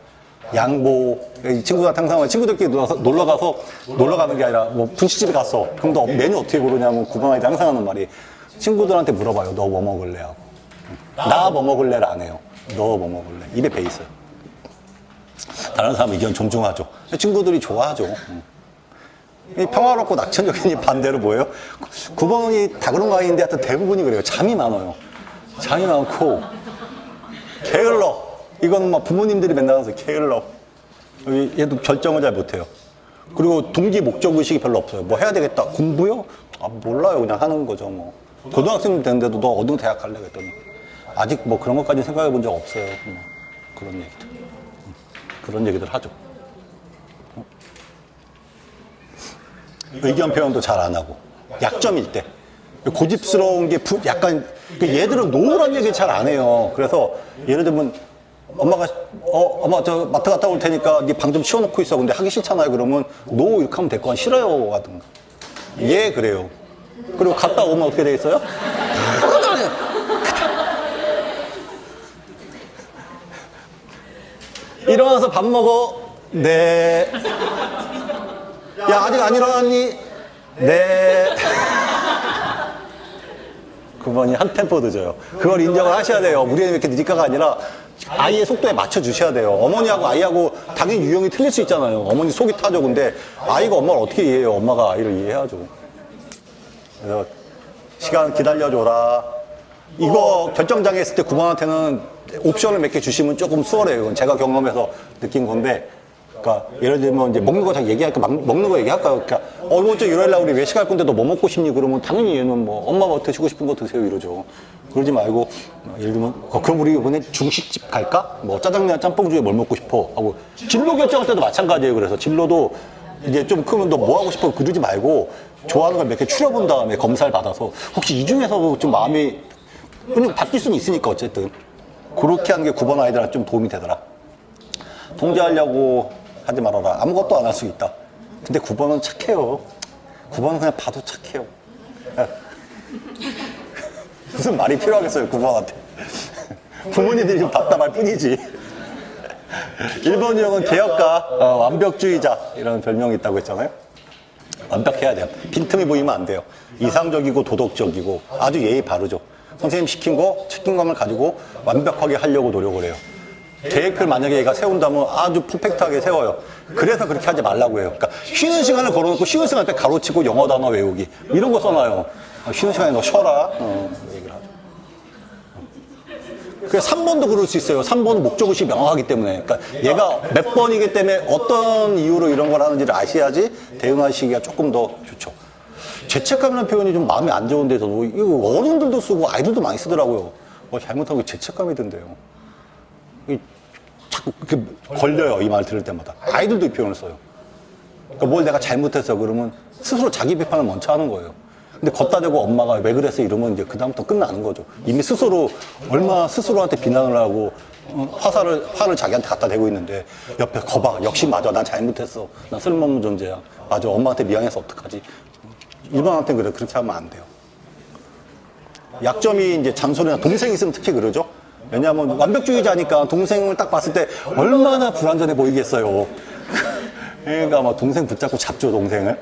양보. 이 친구들한테 항상 친구들끼리 놀러 가는 게 아니라 뭐 분식집에 갔어. 그럼 너 메뉴 어떻게 고르냐면 9번 아이들 항상 하는 말이 친구들한테 물어봐요. 너 뭐 먹을래? 하고. 나 뭐 먹을래를 안 해요. 너 뭐 먹을래? 입에 배 있어요. 다른 사람 의견 존중하죠. 친구들이 좋아하죠. 평화롭고 낙천적인 반대로 뭐예요? 9번이 다 그런 거 아닌데 하여튼 대부분이 그래요. 잠이 많아요. 잠이 많고 게을러. 이건 막 부모님들이 맨날 하면서 게을러. 얘도 결정을 잘 못해요. 그리고 동기 목적 의식이 별로 없어요. 뭐 해야 되겠다. 공부요? 몰라요. 그냥 하는 거죠. 뭐 고등학생 됐는데도 너 어느 대학 갈래? 그랬더니 아직 뭐 그런 것까지 생각해 본 적 없어요. 뭐 그런 얘기들 하죠. 의견 표현도 잘 안 하고 약점일 때 고집스러운 게 약간 얘들은 노란 얘기 잘 안 해요. 그래서 예를 들면 엄마가 엄마 저 마트 갔다 올 테니까 네 방 좀 치워놓고 있어. 근데 하기 싫잖아요. 그러면 노 이렇게 하면 될 거 아니야. 싫어요 하든가. 예 그래요. 그리고 갔다 오면 어떻게 돼 있어요? 일어나서 밥 먹어. 네. 야 아직 안 일어났니? 네. 9번이 한 템포 늦어요. 그걸 인정을 하셔야 돼요. 우리 애는 이렇게 늦을까가 아니라 아이의 속도에 맞춰 주셔야 돼요. 어머니하고 아이하고 당연히 유형이 틀릴 수 있잖아요. 어머니 속이 타죠. 근데 아이가 엄마를 어떻게 이해해요? 엄마가 아이를 이해해야죠. 그래서 시간 기다려줘라. 이거 결정장애 했을 때 9번한테는 옵션을 몇 개 주시면 조금 수월해요. 이건 제가 경험해서 느낀 건데, 그러니까 예를 들면 이제 먹는 거 자꾸 얘기할까, 먹는 거 얘기할까요? 그러니까 이번 주 일요일 날 우리 외식할 건데 너 뭐 먹고 싶니? 그러면 당연히 얘는 뭐 엄마 뭐 드시고 싶은 거 드세요 이러죠. 그러지 말고 예를 들면 그럼 우리 이번에 중식집 갈까? 뭐 짜장면 짬뽕 중에 뭘 먹고 싶어? 하고 진로 결정할 때도 마찬가지예요. 그래서 진로도 이제 좀 크면 너 뭐 하고 싶어? 그러지 말고 좋아하는 걸 몇 개 추려본 다음에 검사를 받아서 혹시 이 중에서 좀 마음이 바뀔 수는 있으니까 어쨌든 그렇게 하는 게 9번 아이들한테 좀 도움이 되더라. 통제하려고 하지 말아라. 아무것도 안 할 수 있다. 근데 9번은 착해요. 9번은 그냥 봐도 착해요. 무슨 말이 필요하겠어요, 9번한테. 부모님들이 좀 답답할 뿐이지. 1번 유형은 개혁가, 완벽주의자 이런 별명이 있다고 했잖아요. 완벽해야 돼요. 빈틈이 보이면 안 돼요. 이상적이고 도덕적이고 아주 예의 바르죠. 선생님 시킨 거 책임감을 가지고 완벽하게 하려고 노력을 해요. 계획을 만약에 얘가 세운다면 아주 퍼펙트하게 세워요. 그래서 그렇게 하지 말라고 해요. 그러니까 쉬는 시간을 걸어놓고 쉬는 시간 때 가로치고 영어 단어 외우기 이런 거 써놔요. 쉬는 시간에 너 쉬어라. 얘기를 하죠. 그래서 3번도 그럴 수 있어요. 3번은 목적의식이 명확하기 때문에. 그러니까 얘가 몇 번이기 때문에 어떤 이유로 이런 걸 하는지를 아셔야지 대응하시기가 조금 더 좋죠. 죄책감이라는 표현이 좀 마음이 안 좋은 데서도 이거 어른들도 쓰고 아이들도 많이 쓰더라고요. 잘못하면 죄책감이 든대요. 자꾸 걸려요. 이 말 들을 때마다. 아이들도 이 표현을 써요. 그러니까 뭘 내가 잘못했어 그러면 스스로 자기 비판을 먼저 하는 거예요. 근데 걷다 대고 엄마가 왜 그랬어 이러면 이제 그다음부터 끝나는 거죠. 이미 스스로 얼마나 스스로한테 비난을 하고 화를 자기한테 갖다 대고 있는데 옆에 거봐 역시 맞아 난 잘못했어 난 쓸모없는 존재야 맞아 엄마한테 미안해서 어떡하지. 일반한테 그래 그렇게 하면 안 돼요. 약점이 이제 잔소리나 동생이 있으면 특히 그러죠. 왜냐하면 완벽주의자니까 동생을 딱 봤을 때 얼마나 불완전해 보이겠어요. 그러니까 막 동생 붙잡고 잡죠 동생을.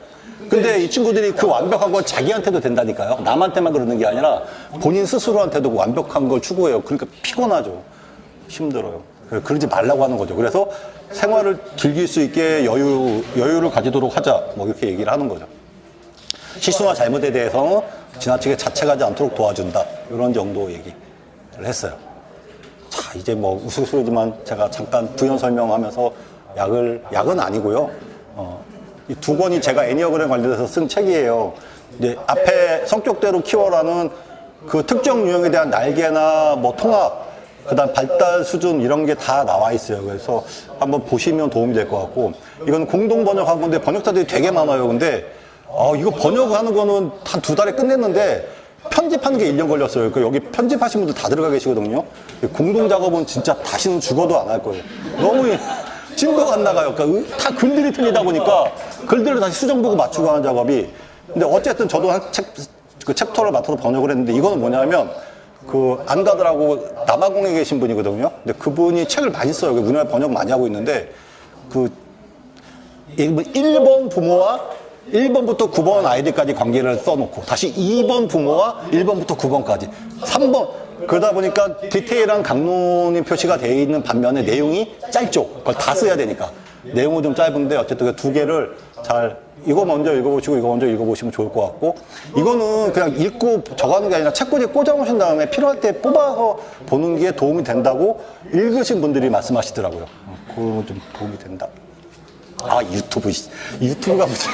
근데 이 친구들이 그 완벽한 건 자기한테도 된다니까요. 남한테만 그러는 게 아니라 본인 스스로한테도 완벽한 걸 추구해요. 그러니까 피곤하죠. 힘들어요. 그러지 말라고 하는 거죠. 그래서 생활을 즐길 수 있게 여유를 가지도록 하자. 뭐 이렇게 얘기를 하는 거죠. 실수나 잘못에 대해서 지나치게 자책하지 않도록 도와준다. 이런 정도 얘기를 했어요. 자, 이제 뭐 우스갯소리지만 제가 잠깐 부연 설명하면서 약은 아니고요. 이 두 권이 제가 애니어그램 관련해서 쓴 책이에요. 이제 앞에 성격대로 키워라는 그 특정 유형에 대한 날개나 뭐 통합, 그다음 발달 수준 이런 게 다 나와 있어요. 그래서 한번 보시면 도움이 될 것 같고 이건 공동 번역한 건데 번역자들이 되게 많아요. 근데 이거 번역하는 거는 한 2달에 끝냈는데 편집하는 게 1년 걸렸어요. 여기 편집하신 분들 다 들어가 계시거든요. 공동 작업은 진짜 다시는 죽어도 안 할 거예요. 너무 진도가 안 나가요. 그러니까 다 글들이 틀리다 보니까 글들을 다시 수정보고 맞추고 하는 작업이. 근데 어쨌든 저도 그 챕터를 맡아서 번역을 했는데 이거는 뭐냐면 그 안가드라고 남아공에 계신 분이거든요. 근데 그분이 책을 많이 써요. 우리나라 번역 많이 하고 있는데 그 1번 부모와 1번부터 9번 아이들까지 관계를 써놓고 다시 2번 부모와 1번부터 9번까지 3번 그러다 보니까 디테일한 강론인 표시가 되어 있는 반면에 내용이 짧죠. 그걸 다 써야 되니까 내용은 좀 짧은데 어쨌든 그 두 개를 잘 이거 먼저 읽어보시고 이거 먼저 읽어보시면 좋을 것 같고 이거는 그냥 읽고 적어가는 게 아니라 책꽂이에 꽂아놓으신 다음에 필요할 때 뽑아서 보는 게 도움이 된다고 읽으신 분들이 말씀하시더라고요. 그거 좀 도움이 된다. 유튜브가 뭐지?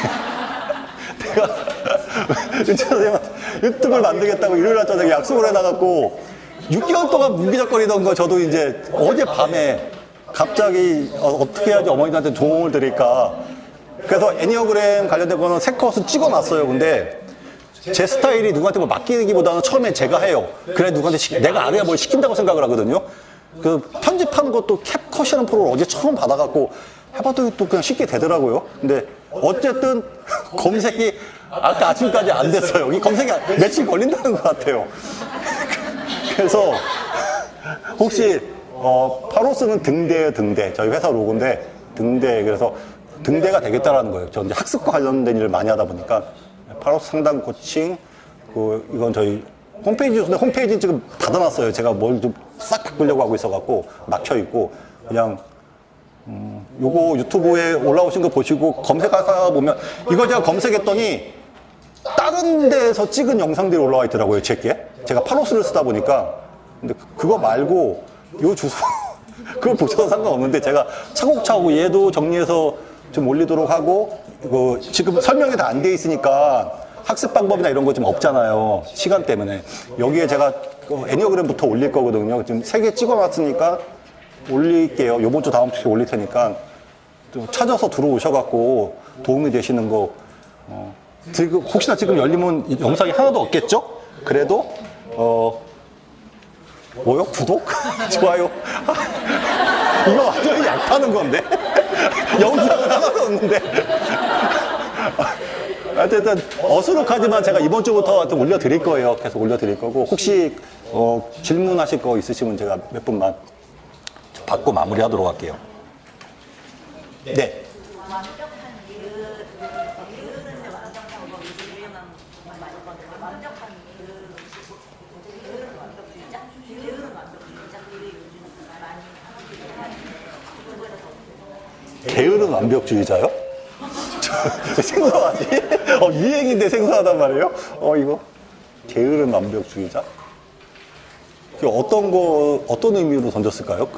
내가 은채 선생님한테 유튜브를 만들겠다고 일요일날 저녁에 약속을 해놔갖고 6개월 동안 무기적거리던 거 저도 이제 어제 밤에 갑자기 어떻게 해야지 어머니한테 조언을 드릴까. 그래서 애니어그램 관련된 거는 3컷을 찍어놨어요. 근데 제 스타일이 누구한테 뭐 맡기기보다는 처음에 제가 해요. 그래 누구한테 내가 안 해야 뭘 시킨다고 생각을 하거든요. 그 편집하는 것도 캡컷이라는 프로를 어제 처음 받아갖고 해봤더니 또 그냥 쉽게 되더라고요. 근데 어쨌든 검색이 아까 아침까지 안 됐어요. 이 검색이 며칠 걸린다는 것 같아요. 그래서 혹시 파로스는 등대 저희 회사 로고인데 등대 그래서 등대가 되겠다라는 거예요. 저 이제 학습과 관련된 일을 많이 하다 보니까 파로스 상담 코칭 이건 저희 홈페이지인데 홈페이지는 지금 닫아놨어요. 제가 뭘 좀 싹 바꾸려고 하고 있어갖고 막혀 있고 그냥 요거 유튜브에 올라오신 거 보시고 검색하다 보면 이거 제가 검색했더니 다른 데서 찍은 영상들이 올라와 있더라고요. 제가 파로스를 쓰다 보니까 근데 그거 말고 요 주소 그거 보셔도 상관없는데 제가 차곡차곡 얘도 정리해서 좀 올리도록 하고 이거 지금 설명이 다 안 돼 있으니까 학습 방법이나 이런 거 좀 없잖아요. 시간 때문에 여기에 제가 애니어그램부터 올릴 거거든요. 지금 3개 찍어놨으니까 올릴게요. 요번 주 다음 주에 올릴 테니까 좀 찾아서 들어오셔갖고 도움이 되시는 거 혹시나 지금 열리면 영상이 하나도 없겠죠? 그래도 뭐요? 구독? 좋아요? 이거 완전히 약하는 건데? 영상은 하나도 없는데. 어쨌든 어수룩하지만 제가 이번 주부터 하여튼 올려드릴 거예요. 계속 올려드릴 거고, 혹시 질문하실 거 있으시면 제가 몇 분만 받고 마무리하도록 할게요. 네. 게으른 완벽주의자요? 생소하지? 유행인데 생소하단 말이에요? 이거. 게으른 완벽주의자? 어떤 의미로 던졌을까요?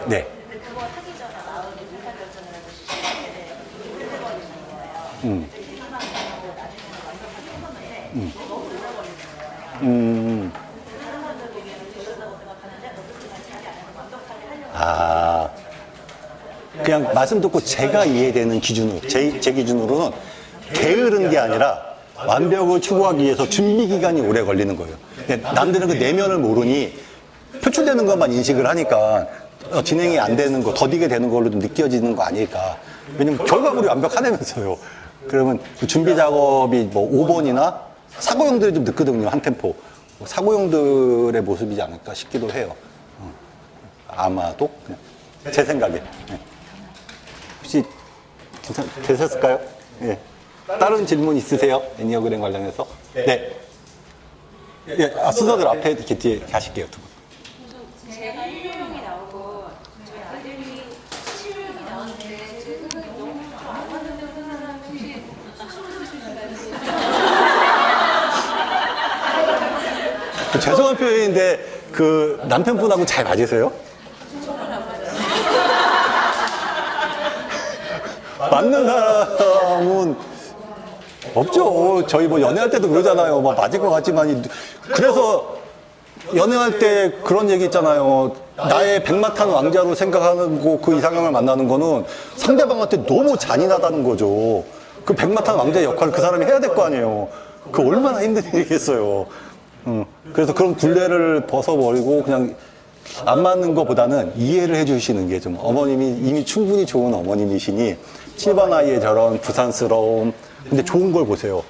네. 그냥 말씀 듣고 제가 이해되는 기준으로, 제 기준으로는 게으른 게 아니라 완벽을 추구하기 위해서 준비 기간이 오래 걸리는 거예요. 근데 남들은 그 내면을 모르니 표출되는 것만 인식을 하니까 진행이 안 되는 거, 더디게 되는 걸로 좀 느껴지는 거 아닐까. 왜냐면 결과물이 완벽하다면서요. 그러면 그 준비 작업이 뭐 5번이나 사고형들이 좀 늦거든요, 한 템포. 사고형들의 모습이지 않을까 싶기도 해요. 아마도. 그냥 제 생각에. 네. 혹시 되셨을까요? 예. 다른 질문 있으세요? 애니어그램 관련해서? 네. 예, 순서대로 앞에 이렇게 뒤에 하실게요, 두 분. 제가 1명이 나오고 저희 아들이 7명이 나오는데 제 생각에 너무 안 맞는다고 생각하면 혹시 죄송한 표현인데 그 남편분하고 잘 맞으세요? 맞는 사람은 없죠. 저희 뭐 연애할 때도 그러잖아요. 막 맞을 것 같지만. 그래서 연애할 때 그런 얘기 있잖아요. 나의 백마탄 왕자로 생각하는 그 이상형을 만나는 거는 상대방한테 너무 잔인하다는 거죠. 그 백마탄 왕자의 역할을 그 사람이 해야 될 거 아니에요. 그 얼마나 힘든 일이겠어요. 그래서 그런 굴레를 벗어버리고 그냥 안 맞는 것보다는 이해를 해주시는 게 좀, 어머님이 이미 충분히 좋은 어머님이시니 7번 아이의 저런 부산스러움, 근데 좋은 걸 보세요.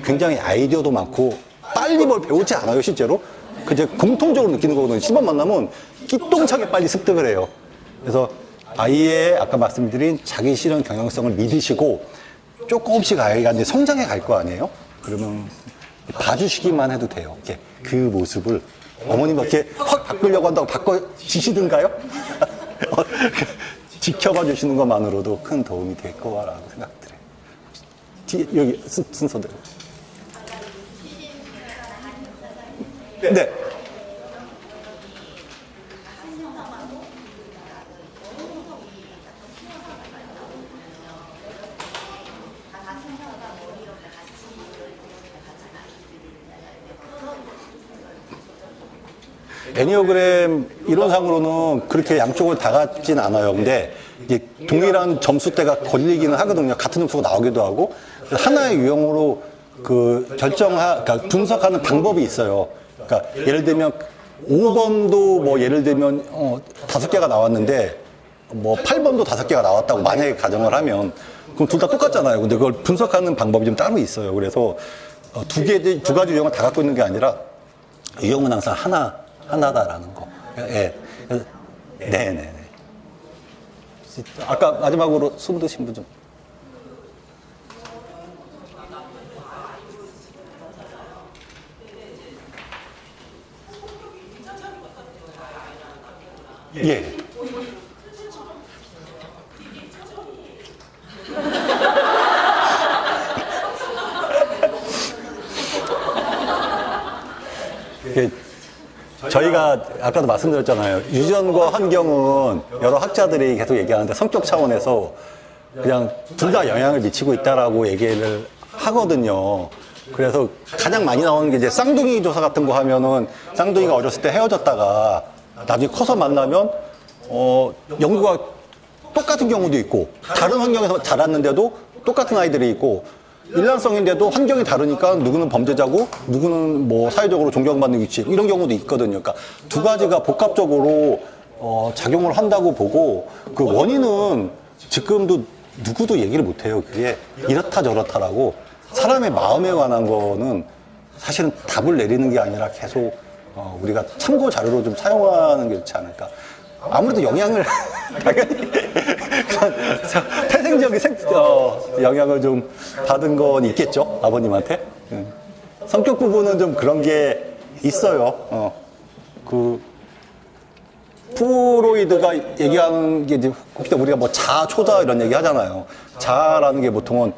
굉장히 아이디어도 많고 빨리 뭘 배우지 않아요, 실제로. 그저 공통적으로 느끼는 거거든요. 10번 만나면 기똥차게 빨리 습득을 해요. 그래서 아이의 아까 말씀드린 자기 실현 경영성을 믿으시고 조금씩 아이가 이제 성장해 갈 거 아니에요? 그러면 봐주시기만 해도 돼요. 이렇게 그 모습을 어머님 이렇게 확 바꾸려고 한다고 바꿔주시든가요? 지켜봐 주시는 것만으로도 큰 도움이 될 거라고 생각드려요. 여기 순서대로. 네. 애니어그램 이론상으로는 그렇게 양쪽을 다 같진 않아요. 근데 이제 동일한 점수대가 걸리기는 하거든요. 같은 점수가 나오기도 하고. 하나의 유형으로 그러니까 분석하는 방법이 있어요. 그러니까 예를 들면 5번도 뭐 예를 들면 5개가 나왔는데 뭐 8번도 5개가 나왔다고 만약에 가정을 하면 그럼 둘 다 똑같잖아요. 근데 그걸 분석하는 방법이 좀 따로 있어요. 그래서 두 가지 유형을 다 갖고 있는 게 아니라 유형은 항상 하나다라는 거. 예. 네네네. 아까 마지막으로 숨 드신 분 좀. 예. 저희가 아까도 말씀드렸잖아요. 유전과 환경은 여러 학자들이 계속 얘기하는데 성격 차원에서 그냥 둘 다 영향을 미치고 있다라고 얘기를 하거든요. 그래서 가장 많이 나오는 게 이제 쌍둥이 조사 같은 거 하면은 쌍둥이가 어렸을 때 헤어졌다가 나중에 커서 만나면 연구가 똑같은 경우도 있고 다른 환경에서 자랐는데도 똑같은 아이들이 있고 일란성인데도 환경이 다르니까 누구는 범죄자고 누구는 뭐 사회적으로 존경받는 위치 이런 경우도 있거든요. 그러니까 두 가지가 복합적으로 작용을 한다고 보고 그 원인은 지금도 누구도 얘기를 못해요. 그게 이렇다 저렇다라고 사람의 마음에 관한 거는 사실은 답을 내리는 게 아니라 계속 우리가 참고 자료로 좀 사용하는 게 좋지 않을까. 아무래도 영향을 당연히 태생적인 영향을 좀 받은 건 있겠죠, 아버님한테. 성격 부분은 좀 그런 게 있어요. 그 프로이드가 얘기하는 게 이제 혹시 우리가 뭐 자아, 초자 이런 얘기 하잖아요. 자아라는 게 보통은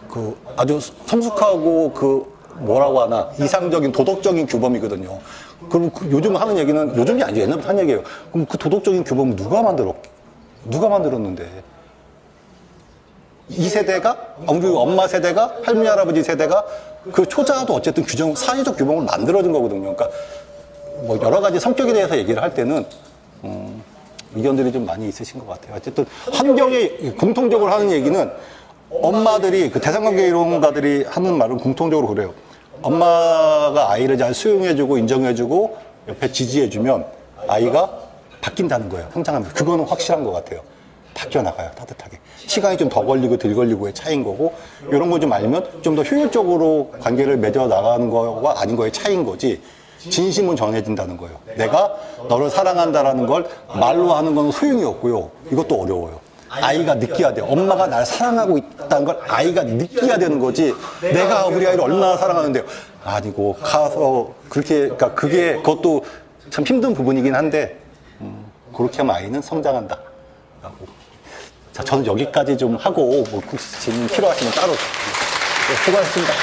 그 아주 성숙하고 그 뭐라고 하나 이상적인 도덕적인 규범이거든요. 그럼 요즘 하는 얘기는 요즘이 아니죠. 옛날부터 한 얘기예요. 그럼 그 도덕적인 규범은 누가 만들었는데? 이 세대가 우리 엄마 세대가 할머니 할아버지 세대가 그 초자도 어쨌든 사회적 규범을 만들어준 거거든요. 그러니까 뭐 여러 가지 성격에 대해서 얘기를 할 때는 의견들이 좀 많이 있으신 것 같아요. 어쨌든 환경에 공통적으로 하는 얘기는 엄마들이 그 대상관계 이론가들이 하는 말은 공통적으로 그래요. 엄마가 아이를 잘 수용해주고 인정해주고 옆에 지지해주면 아이가 바뀐다는 거예요. 성장하면서. 그거는 확실한 것 같아요. 바뀌어나가요, 따뜻하게. 시간이 좀 더 걸리고 덜 걸리고의 차이인 거고, 이런 거 좀 알면 좀 더 효율적으로 관계를 맺어 나가는 거와 아닌 거의 차이인 거지. 진심은 정해진다는 거예요. 내가 너를 사랑한다라는 걸 말로 하는 건 소용이 없고요. 이것도 어려워요. 아이가 느껴야 돼요. 엄마가 날 사랑하고 있다는 걸 아이가 느껴야 되는 거지. 내가 우리 아이를 얼마나 사랑하는데요. 아니고 가서 그렇게, 그러니까 그것도 참 힘든 부분이긴 한데 그렇게 하면 아이는 성장한다. 라고. 자, 저는 여기까지 좀 하고 뭐 질문 필요하시면 따로. 네, 수고하셨습니다.